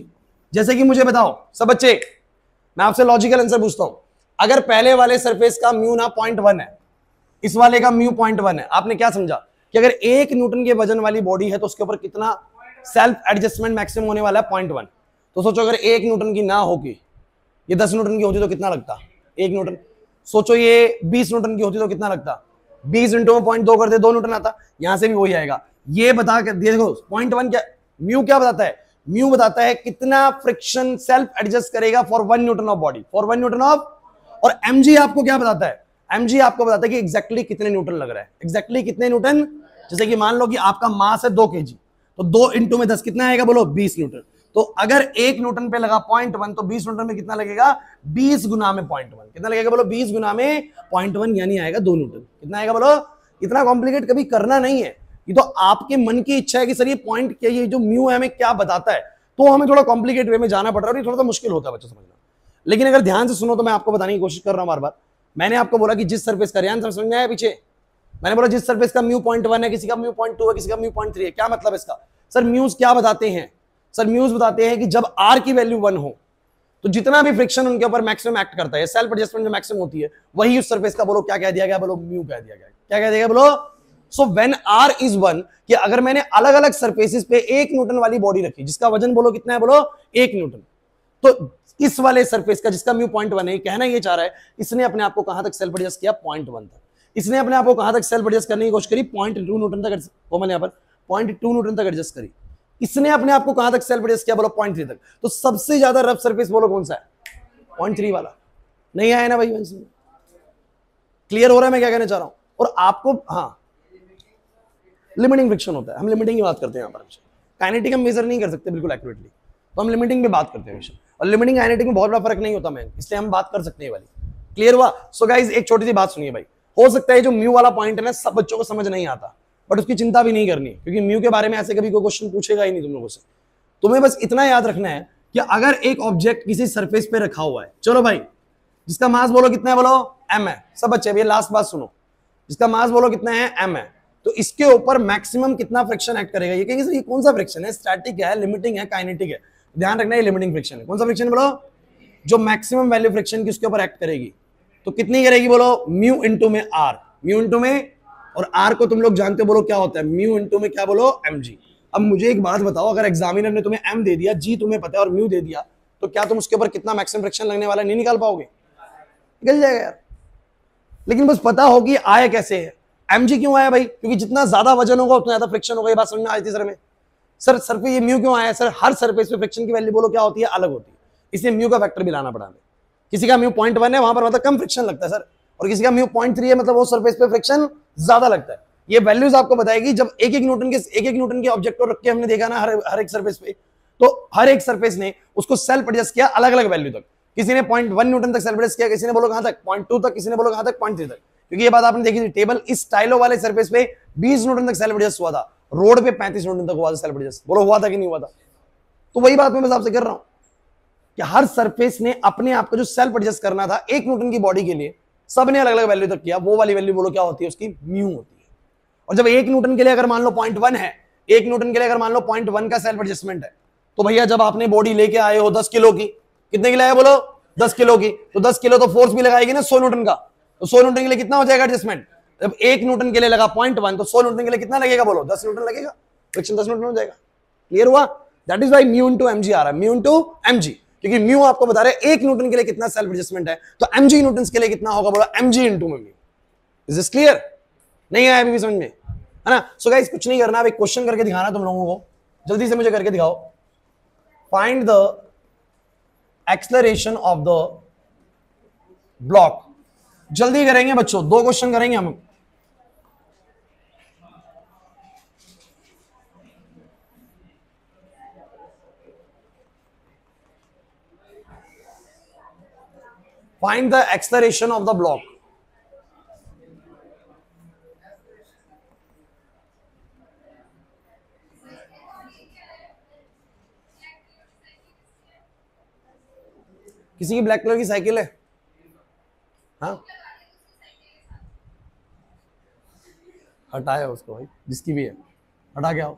जैसे कि मुझे बताओ सब बच्चे, मैं आपसे लॉजिकल आंसर पूछता हूं, अगर पहले वाले सरफेस का म्यू ना 0.1 है, इस वाले का म्यू 0.1 है, आपने क्या समझा कि अगर 1 न्यूटन के वजन वाली बॉडी है तो उसके ऊपर कितना सेल्फ एडजस्टमेंट मैक्सिमम होने वाला है, 0.1। तो सोचो अगर 1 न्यूटन की ना होगी, ये 10 न्यूटन की होती तो कितना लगता, 1 न्यूटन। सोचो ये 20 न्यूटन की होती तो कितना लगता, 20 इंटू में 0.2 कर दे 2 न्यूटन आता। यहां से भी वही आएगा। ये बता के देखो 0.1 क्या, म्यू क्या बताता है, म्यू बताता है कितना फ्रिक्शन सेल्फ एडजस्ट करेगा for 1 Newton of body, for 1 Newton of. और mg आपको क्या बताता है, mg आपको बताता है कि एग्जैक्टली कितने न्यूटन लग रहा है, एग्जैक्टली कितने न्यूटन। जैसे कि मान लो कि आपका मास है 2 kg, तो 2 इंटू में 10 कितना आएगा बोलो, 20 न्यूटन। तो अगर 1 न्यूटन पे लगा 0.1 तो 20 न्यूटन में कितना लगेगा, 20 गुना में 0.1 कितना लगेगा बोलो, 20 गुना में 0.1 यानी आएगा 2 न्यूटन। कितना आएगा बोलो, इतना कॉम्प्लिकेट कभी करना नहीं है, ये तो आपके मन की इच्छा है कि सर ये पॉइंट क्या, ये जो म्यू है हमें क्या बताता है। तो हमें थोड़ा कॉम्प्लिकेट वे में जाना पड़ रहा है और ये थोड़ा सा मुश्किल होता है बच्चों समझना। लेकिन अगर ध्यान से सुनो तो मैं आपको बताने की कोशिश कर रहा हूं बार बार। मैंने आपको बोला कि जिस सरफेस का रियान समझ में आया पीछे, मैंने बोला जिस सरफेस का म्यू 0.1 है, किसी का म्यू 0.2 है, किसी का म्यू 0.3 है। क्या मतलब इसका? सर म्यूज क्या बताते हैं? सर म्यूज बताते हैं कि जब आर की वैल्यू 1 हो तो जितना भी फ्रिक्शन उनके ऊपर मैक्सिमम एक्ट करता है, सेल्फ एडजस्टमेंट जो मैक्सिमम होती है, वही उस सरफेस का बोलो क्या कह दिया गया? बोलो म्यू कह दिया गया। क्या कह दिया गया? बोलो सो व्हेन आर इज 1, कि अगर मैंने अलग अलग सरफेसेस पे 1 न्यूटन वाली बॉडी रखी जिसका वजन बोलो कितना है? बोलो 1 न्यूटन। तो इस वाले सरफेस का जिसका म्यू 0.1 है, कहना ये चाह रहा है इसने अपने आप को कहां तक सेल्फ एडजस्ट किया? 0.1 तक। इसने अपने आप को कहां तक सेल्फ एडजस्ट करने की कोशिश करी? 0.2 न्यूटन तक। वो मैंने यहां पर 0.2 न्यूटन तक एडजस्ट करी। इसने अपने आप को कहां तक सेल्फ एडजस्ट किया? बोलो 0.3 तक। तो सबसे ज्यादा रफ सरफेस बोलो कौन सा है? 0.3 वाला। नहीं आया ना भाई? क्लियर हो रहा है मैं क्या कहना चाह रहा हूं? और आपको हाँ लिमिटिंग फ्रिक्शन होता है, हम लिमिटिंग की बात करते हैं यहां पर। काइनेटिक हम मेजर नहीं कर सकते बिल्कुल एक्यूरेटली, तो हम लिमिटिंग पे बात करते हैं। और लिमिटिंग काइनेटिक में बहुत बड़ा फर्क नहीं होता मैन, इसलिए हम बात कर सकते हैं वाली। क्लियर हुआ? सो गाइस एक छोटी सी बात सुनिए भाई, हो सकता है जो म्यू वाला पॉइंट है ना सब बच्चों को समझ नहीं आता, बट उसकी चिंता भी नहीं करनी, क्योंकि म्यू के बारे में ऐसे कभी कोई क्वेश्चन पूछेगा ही नहीं तुम लोगों से। तुम्हें बस इतना याद रखना है कि अगर एक ऑब्जेक्ट किसी सरफेस पे रखा हुआ है, चलो भाई जिसका मास बोलो कितना है? बोलो m है। सब बच्चे ये लास्ट बात सुनो, जिसका मास बोलो कितना है? m है। तो इसके ऊपर मैक्सिमम कितना फ्रिक्शन एक्ट करेगा? ये कहेंगे सर ये कौन सा फ्रिक्शन है? स्टैटिक है, लिमिटिंग है, काइनेटिक है? ध्यान रखना है लिमिटिंग फ्रिक्शन है। कौन सा फ्रिक्शन बोलो? जो मैक्सिमम वैल्यू फ्रिक्शन की उसके ऊपर एक्ट करेगी। तो कितनी करेगी? बोलो म्यू इंटू में आर। म्यू इंटू में, और आर को तुम लोग जानते हो बोलो क्या होता है? म्यू इंटू में क्या बोलो? mg। अब मुझे एक बात बताओ, अगर एग्जामिनर ने तुम्हें m दे दिया, g तुम्हें पता है और म्यू दे दिया, तो क्या तुम उसके ऊपर कितना मैक्सिमम फ्रिक्शन लगने वाला नहीं निकाल पाओगे? निकल जाएगा यार। लेकिन बस पता हो कि आया कैसे है। mg क्यों आया भाई? क्योंकि जितना ज्यादा वजन होगा उतना ज्यादा फ्रिक्शन होगा। ये बात समझ में आई थी सर में? सर पे ये म्यू क्यों आया? सर हर सरफेस पे फ्रिक्शन की वैल्यू बोलो क्या होती है? अलग होती है, इसलिए म्यू का फैक्टर भी लाना पड़ा हमें। किसी का म्यू 0.1 है वहां पर मतलब कम फ्रिक्शन लगता है सर, और किसी का म्यू 0.3 है मतलब वो सरफेस पे फ्रिक्शन ज्यादा लगता है। ये वैल्यूज आपको बताएगी जब एक एक न्यूटन के ऑब्जेक्ट को रख के हमने देखा ना हर एक सरफेस पे, तो हर एक सरफेस ने उसको सेल्फ एडजस्ट किया अलग अलग वैल्यू तक। किसी ने 0.1 न्यूटन तक सेल्फ एडजस्ट किया, किसी ने बोलो कहां तक? 0.2 तक, किसी ने बोलो कहां तक? 0.3 तक। क्योंकि ये बात आपने देखी थी टेबल, इस टाइलो वाले सरफेस पे 20 न्यूटन तक सेल्फ एडजस्ट हुआ था, रोड पे 35 न्यूटन तक हुआ था सेल्फ एडजस्ट। बोलो हुआ था कि नहीं हुआ था? तो वही बात मैं बस आपसे कर रहा हूं कि हर सरफेस ने अपने आप को जो सेल्फ एडजस्ट करना था 1 न्यूटन की बॉडी के लिए, सबने अलग अलग वैल्यू तक किया। वो वाली वैल्यू बोलो क्या होती है? उसकी म्यू होती है। और जब 1 न्यूटन के लिए अगर मान लो 0.1 है, 1 न्यूटन के लिए अगर मान लो 0.1 का सेल्फ एडजस्टमेंट है, तो भैया जब आपने बॉडी लेके आए हो 10 किलो की, कितने की लाए बोलो? 10 किलो की, तो 10 किलो तो फोर्स भी लगाएगी ना 100 न्यूटन का, तो 100 न्यूटन के लिए कितना हो जाएगा एडजस्टमेंट? जब 1 न्यूटन के लिए लगा 0.1, तो 100 न्यूटन के लिए कितना लगेगा बोलो? 10 न्यूटन लगेगा, फ्रिक्शन 10 न्यूटन हो जाएगा। क्लियर हुआ? That is why mu into mg आ रहा है, म्यू इनटू mg, क्योंकि म्यू आपको बता रहे हैं 1 न्यूटन के लिए कितना सेल्फ एडजस्टमेंट है, तो mg न्यूटन के लिए कितना होगा बोलो? mg into mu. Is this clear? नहीं आया अभी भी समझ में, है ना? सो गाइस कुछ नहीं करना, अब एक क्वेश्चन करके दिखाना तुम लोगों को, जल्दी से मुझे करके दिखाओ। Find the acceleration of the block. जल्दी करेंगे बच्चों, 2 क्वेश्चन करेंगे हम। Find the acceleration of the block. किसी की ब्लैक कलर की साइकिल है? हाँ हटाया उसको भाई, जिसकी भी है हटा के आओ।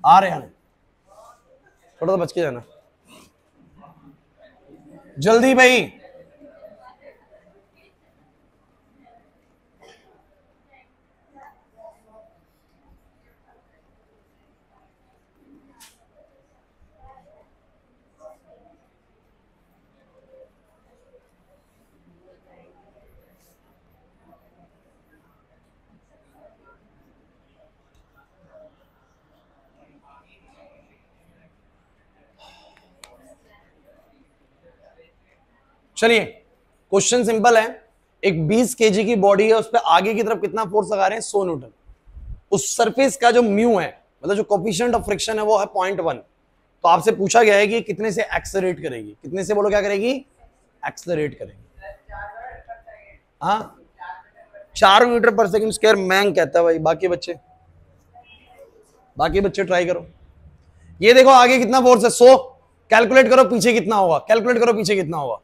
आ रहे हैं, थोड़ा सा बच के जाना जल्दी भाई। चलिए क्वेश्चन सिंपल है, एक 20 केजी की बॉडी है, उस पर आगे की तरफ कितना फोर्स लगा रहे हैं? 100 न्यूटन। उस सरफेस का जो म्यू है, मतलब जो कोफिशिएंट ऑफ फ्रिक्शन है, वो है 0.1। तो आपसे पूछा गया है कि कितने से एक्सेलरेट करेगी, कितने से बोलो क्या करेगी? एक्सेलरेट करेगी। हाँ 4 मीटर पर सेकंड स्क्वायर मैंग कहता है भाई, बाकी बच्चे बाकी बच्चे ट्राई करो। ये देखो आगे कितना फोर्स है 100, कैलकुलेट करो पीछे कितना होगा, कैलकुलेट करो पीछे कितना होगा,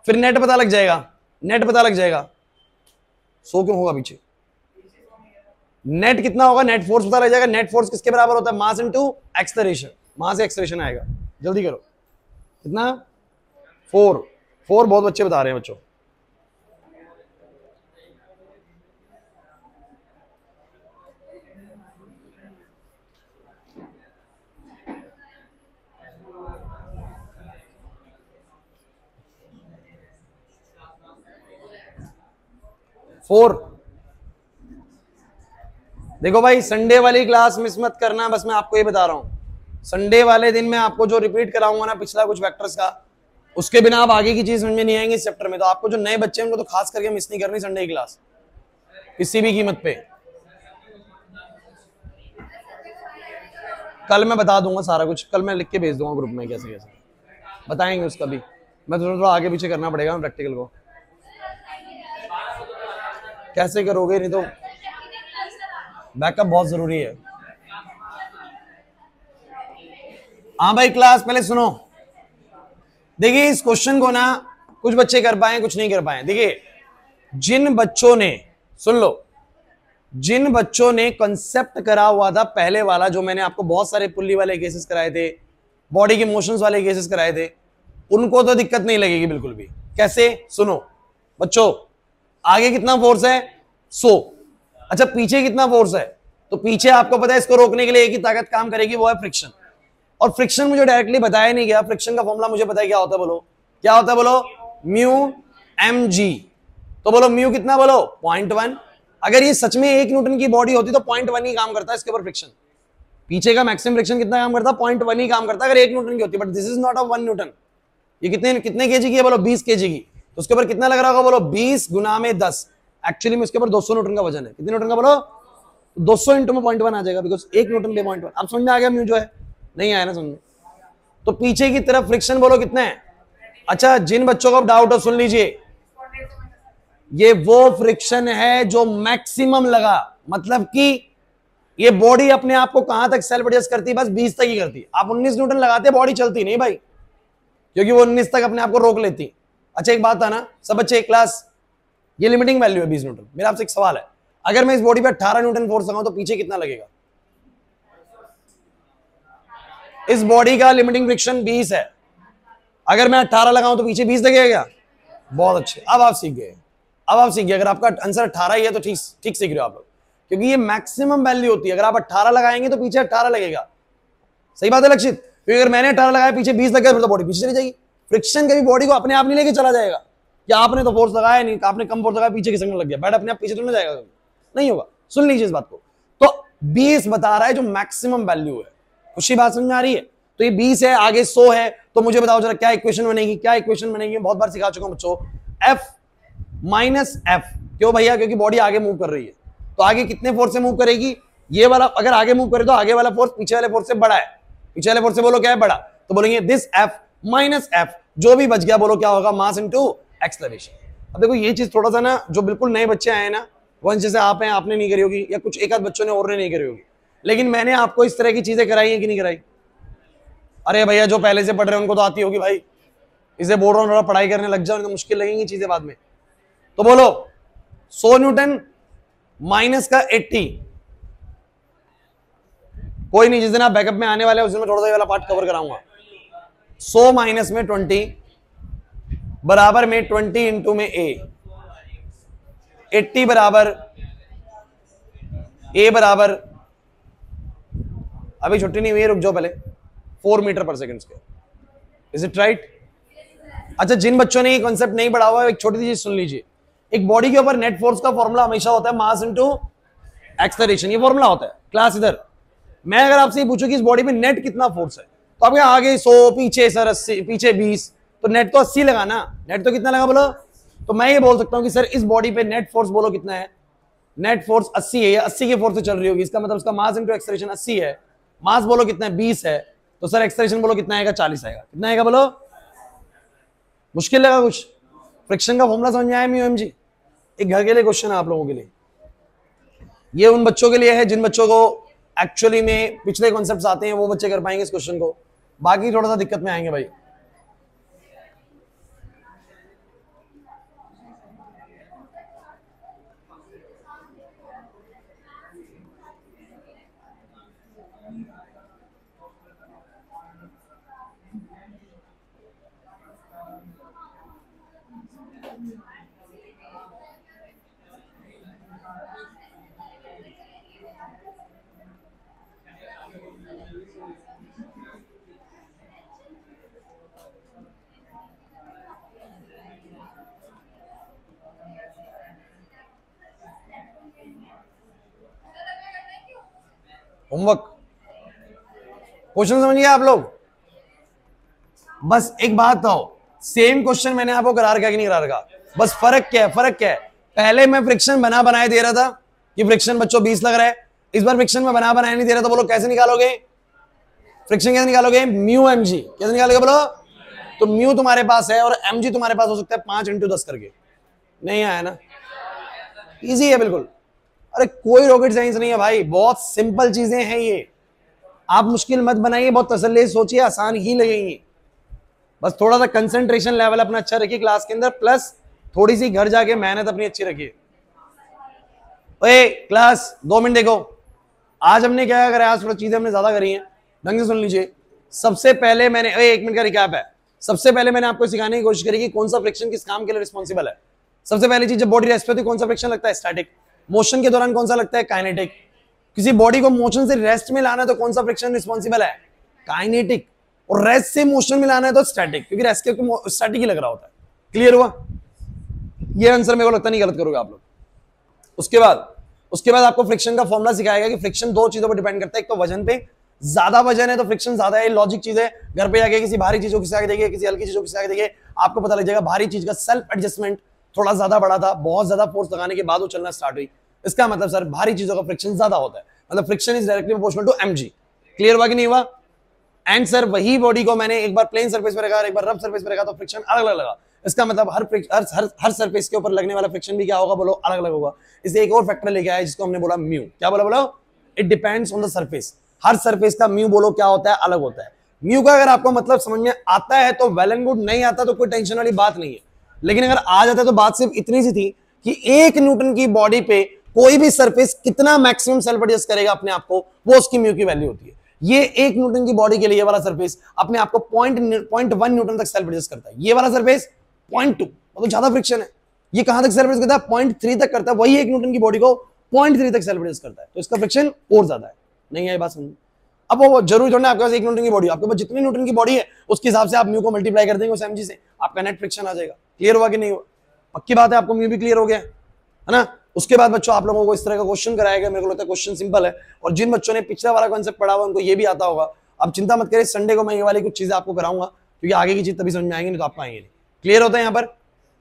फिर नेट पता लग जाएगा, नेट पता लग जाएगा। 100 क्यों होगा पीछे, नेट कितना होगा, नेट फोर्स पता लग जाएगा। नेट फोर्स किसके बराबर होता है, मास इनटू एक्सेलरेशन, वहां से एक्सेलरेशन आएगा। जल्दी करो, कितना 4 बहुत बच्चे बता रहे हैं बच्चों। फोर। देखो भाई संडे वाली क्लास मिस मत करना, बस मैं आपको ये बता रहा हूं। संडे वाले दिन मैं आपको जो रिपीट कराऊंगा ना पिछला कुछ वेक्टर्स का, उसके बिना आप आगे की चीज समझ में नहीं आएंगे इस चैप्टर में। तो आपको जो नए बच्चे हैं उनको तो खास करके मिस नहीं करनी संडे की क्लास किसी भी कीमत पे। कल मैं बता दूंगा सारा कुछ, कल मैं लिख के भेज दूंगा ग्रुप में कैसे कैसे बताएंगे उसका भी। मैं थोड़ा आगे पीछे करना पड़ेगा प्रैक्टिकल को, कैसे करोगे, नहीं तो बैकअप बहुत जरूरी है। हाँ भाई क्लास पहले सुनो, देखिए इस क्वेश्चन को ना कुछ बच्चे कर पाए कुछ नहीं कर पाए। देखिए जिन बच्चों ने, सुन लो, जिन बच्चों ने कंसेप्ट करा हुआ था पहले वाला, जो मैंने आपको बहुत सारे पुल्ली वाले केसेस कराए थे, बॉडी के मोशंस वाले केसेस कराए थे, उनको तो दिक्कत नहीं लगेगी बिल्कुल भी। कैसे, सुनो बच्चों, आगे कितना फोर्स है 100, अच्छा पीछे कितना फोर्स है, तो पीछे आपको पता है इसको रोकने के लिए एक ही ताकत काम करेगी, वो है फ्रिक्शन। और फ्रिक्शन मुझे डायरेक्टली बताया नहीं गया, फ्रिक्शन का फॉर्मूला मुझे पता है क्या होता है, बोलो क्या होता है, बोलो म्यू mg। तो बोलो म्यू कितना, बोलो 0.1। अगर ये सच में 1 न्यूटन की बॉडी होती तो 0.1 ही काम करता है इसके ऊपर फ्रिक्शन। पीछे का मैक्सिमम फ्रिक्शन कितना काम करता है, 0.1 ही काम करता है अगर 1 न्यूटन की होती, but this is not of 1 Newton. ये कितने केजी की है, बोलो 20 केजी की, तो उसके ऊपर कितना लग रहा होगा, बोलो 20 गुना में 10। एक्चुअली में उसके ऊपर 200 न्यूटन का वजन है। कितने न्यूटन का, बोलो 200 इंटू में 0.1 आ जाएगा, बिकॉज 1 न्यूटन पे 0.1। आप समझ में आ गया म्यू जो है, नहीं आया ना समझ में। तो पीछे की तरफ फ्रिक्शन बोलो कितना है। अच्छा जिन बच्चों को डाउट हो सुन लीजिए, ये वो फ्रिक्शन है जो मैक्सिमम लगा, मतलब कि ये बॉडी अपने आप को कहां तक सेल्फ एडजस्ट करती है, बस 20 तक ही करती है। आप 19 न्यूटन लगाते बॉडी चलती नहीं भाई, क्योंकि वो 19 तक अपने आप को रोक लेती। अच्छा एक बात था ना सब बच्चे, एक क्लास, ये लिमिटिंग वैल्यू है 20 न्यूटन। मेरा आपसे एक सवाल है, अगर मैं इस बॉडी पे 18 न्यूटन फोर्स लगाऊं तो पीछे कितना लगेगा। इस बॉडी का लिमिटिंग फ्रिक्शन 20 है, अगर मैं 18 लगाऊं तो पीछे 20 लगेगा क्या। बहुत अच्छे, अब आप सीख गए, अब आप सीख गए। अगर आपका आंसर 18 ही है तो ठीक सीख रहे हो आप लोग, क्योंकि ये मैक्सिमम वैल्यू होती है। अगर आप 18 लगाएंगे तो पीछे 18 लगेगा, सही बात है लक्षित। क्योंकि अगर मैंने 18 लगाया पीछे 20 लग गया, फिर तो बॉडी पीछे चली जाएगी। फ्रिक्शन कभी बॉडी को अपने आप नहीं लेके चला जाएगा, कि आपने तो फोर्स लगाया नहीं, आपने कम फोर्स लगाया पीछे किसने लग गया, बैठ अपने आप पीछे तो नहीं जाएगा, नहीं होगा। सुन लीजिए इस बात को, तो 20 बता रहा है जो मैक्सिमम वैल्यू है। खुशी बात समझ में आ रही है। तो ये 20 है, आगे 100 है, तो मुझे बताओ जरा क्या इक्वेशन बनेगी, क्या इक्वेशन बनेगी। बहुत बार सिखा चुका हूं बच्चों, F माइनस F। क्यों भैया, क्योंकि बॉडी आगे मूव कर रही है, तो आगे कितने फोर्स से मूव करेगी, ये वाला अगर आगे मूव करे तो आगे वाला फोर्स पीछे वाले फोर्स से बड़ा है, पीछे वाले फोर्स से बोलो क्या है, बड़ा। तो बोलेंगे दिस F माइनस F, जो भी बच गया बोलो क्या होगा, मास इनटू एक्सेलरेशन। अब देखो ये चीज थोड़ा सा ना, जो बिल्कुल नए बच्चे आए ना, वंश जैसे आप हैं, आपने नहीं करी होगी, या कुछ एक आध बच्चों ने और ने नहीं करी होगी, लेकिन मैंने आपको इस तरह की चीजें कराई है कि नहीं कराई। अरे भैया जो पहले से पढ़ रहे हैं उनको तो आती होगी भाई, इसे बोल रहा हूं थोड़ा पढ़ाई करने लग जाओ, तो मुश्किल लगेंगी चीजें बाद में। तो बोलो 100 न्यूटन माइनस का 80, कोई नहीं, जिस दिन आप बैकअप में आने वाले हैं उस दिन मैं थोड़ा सा वाला पार्ट कवर कराऊंगा। 100 माइनस में 20 बराबर में 20 इंटू में A, 80 बराबर A बराबर, अभी छुट्टी नहीं हुई है, रुक जाओ पहले, 4 मीटर पर second square. Is it right. अच्छा जिन बच्चों ने ये कॉन्सेप्ट नहीं पढ़ा हुआ है, एक छोटी सी चीज सुन लीजिए। एक बॉडी के ऊपर नेट फोर्स का फॉर्मूला हमेशा होता है मास इनटू एक्सेलरेशन, ये फॉर्मूला होता है। क्लास इधर, मैं अगर आपसे पूछूं कि इस बॉडी में नेट कितना फोर्स है, तो आप आगे 100, पीछे सर 80, पीछे 20, तो नेट तो 80 लगा ना, नेट तो कितना लगा बोलो। तो मैं ये बोल सकता हूं कि सर इस बॉडी पे नेट फोर्स बोलो कितना है, नेट फोर्स 80 है, या 80 के फोर्स से चल रही होगी, इसका मतलब इसका मास इनटू एक्सेलरेशन 80 है। मास बोलो कितना है, 20 है, तो सर एक्सेलरेशन बोलो कितना आएगा, 40 आएगा। कितना आएगा बोलो, मुश्किल लगा कुछ। फ्रिक्शन का फॉर्मूला समझ में आया म्यू mg। एक घर के लिए क्वेश्चन है आप लोगों के लिए, ये उन बच्चों के लिए है जिन बच्चों को एक्चुअली में पिछले कॉन्सेप्ट्स आते हैं वो बच्चे कर पाएंगे इस क्वेश्चन को, बाकी थोड़ा सा दिक्कत में आएंगे भाई। होमवर्क क्वेश्चन समझिए आप लोग। बस एक बात तो, सेम क्वेश्चन मैंने आपको करा रखा कि नहीं करा रखा, बस फर्क क्या है, फर्क क्या है, पहले मैं फ्रिक्शन बना बनाए दे रहा था कि फ्रिक्शन बच्चों 20 लग रहा है, इस बार फ्रिक्शन में बना बनाए नहीं दे रहा, तो बोलो कैसे निकालोगे फ्रिक्शन, कैसे निकालोगे, म्यू एम जी कैसे निकालोगे बोलो। तो म्यू तुम्हारे पास है और एम जी तुम्हारे पास हो सकता है 5 × 10 करके, नहीं आया ना, इजी है बिल्कुल। अरे कोई रॉकेट साइंस नहीं है भाई, बहुत सिंपल चीजें हैं ये, आप मुश्किल मत बनाइए, बहुत तसल्ली से सोचिए, आसान ही लगेंगी। बस थोड़ा सा कंसंट्रेशन लेवल अपना अच्छा रखिए क्लास के अंदर, प्लस थोड़ी सी घर जाके मेहनत अपनी अच्छी रखिए। ओए क्लास 2 मिनट देखो, आज हमने क्या करा, आज थोड़ा चीजें हमने ज्यादा करी हैं, ढंग से सुन लीजिए। सबसे पहले मैंने 1 मिनट का रिकैप है, सबसे पहले मैंने आपको सिखाने की कोशिश करी कि कौन सा फ्रिक्शन किस काम के लिए रिस्पॉन्सिबल है। सबसे पहली चीज, जब बॉडी रेस्ट पे होती है कौन सा फ्रिक्शन लगता है, स्टैटिक। मोशन के दौरान कौन सा लगता है, काइनेटिक। किसी बॉडी को मोशन से रेस्ट में लाना है तो कौन सा फ्रिक्शन रिस्पॉन्सिबल है, काइनेटिक। और रेस्ट से मोशन में लाना है तो स्टैटिक, क्योंकि रेस्ट के स्टैटिक ही लग रहा होता है। क्लियर हुआ, ये आंसर मेरे को लगता नहीं गलत करोगे आप लोग। उसके बाद आपको फ्रिक्शन का फॉर्मूला सिखाएगा कि फ्रिक्शन 2 चीजों पर डिपेंड करता है, एक तो वजन पे, ज्यादा वजन है तो फ्रिक्शन ज्यादा है, लॉजिक चीज है। घर पे जाके किसी भारी चीजों की आगे देखिए, किसी हल्की चीजों की आगे देखिए, आपको पता लग जाएगा भारी चीज का सेल्फ एडजस्टमेंट थोड़ा ज्यादा बड़ा था, बहुत ज्यादा फोर्स लगाने के बाद वो चलना स्टार्ट हुई। इसका मतलब सर भारी चीजों का फ्रिक्शन ज्यादा होता है, मतलब friction is directly proportional to mg। Clear हुआ कि नहीं हुआ। एंड सर वही बॉडी को मैंने एक बार प्लेन सरफेस पे रखा, एक बार रफ सरफेस पे रखा, तो फ्रिक्शन अलग अलग लगा। इसका मतलब हर सरफेस के ऊपर लगने वाला फ्रिक्शन भी क्या होगा बोलो, अलग अलग होगा। इसे एक और फैक्टर लेके आया जिसको हमने बोला म्यू। क्या बोला बोलो, it depends on the surface. Her surface का म्यू बोलो क्या होता है, अलग होता है। म्यू का अगर आपको मतलब समझ में आता है तो वेल एंड गुड, नहीं आता तो कोई टेंशन वाली बात नहीं है। लेकिन अगर आ जाता है तो बात सिर्फ इतनी सी थी कि 1 न्यूटन की बॉडी पे कोई भी सरफेस कितना मैक्सिमम सेल्फ एडजस्ट करेगा अपने आप को, वो उसकी म्यू की वैल्यू होती है। ये 1 न्यूटन की बॉडी के लिए वाला सरफेस अपने आप को 0.1 न्यूटन तक सेल्फ एडजस्ट करता है। ये वाला सरफेस 0.2, मतलब ज्यादा फ्रिक्शन है। ये कहां तक सेल्फ एडजस्ट करता है, 0.3 तक करता है। वही 1 न्यूटन की बॉडी को 0.3 तक सेल्फ एडजस्ट करता है, तो इसका फ्रिक्शन और ज्यादा है। नहीं है बात समझ। अब वो जरूरी थोड़ा आपके पास 1 न्यूटन की बॉडी, आपके पास जितनी न्यूटन की बॉडी है उसके हिसाब से आप म्यू को मल्टीप्लाई कर देंगे उस mg से, आपका नेट फ्रिक्शन आ जाएगा। क्लियर हुआ कि नहीं हुआ, पक्की बात है, आपको म्यू भी क्लियर हो गया है ना। उसके बाद बच्चों आप लोगों को इस तरह का क्वेश्चन कराएगा, मेरे को लगता है क्वेश्चन सिंपल है, और जिन बच्चों ने पिछला वाला कॉन्सेप्ट पढ़ा हुआ उनको ये भी आता होगा। अब चिंता मत करिए, संडे को मैं ये वाली कुछ चीजें आपको कराऊंगा, क्योंकि आगे की चीज तभी समझ में आएंगे, नहीं तो आपको आएंगे नहीं। क्लियर होता है यहाँ पर,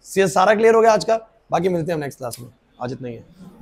सारा क्लियर हो गया आज का। बाकी मिलते हैं नेक्स्ट क्लास में, आज इतना ही है।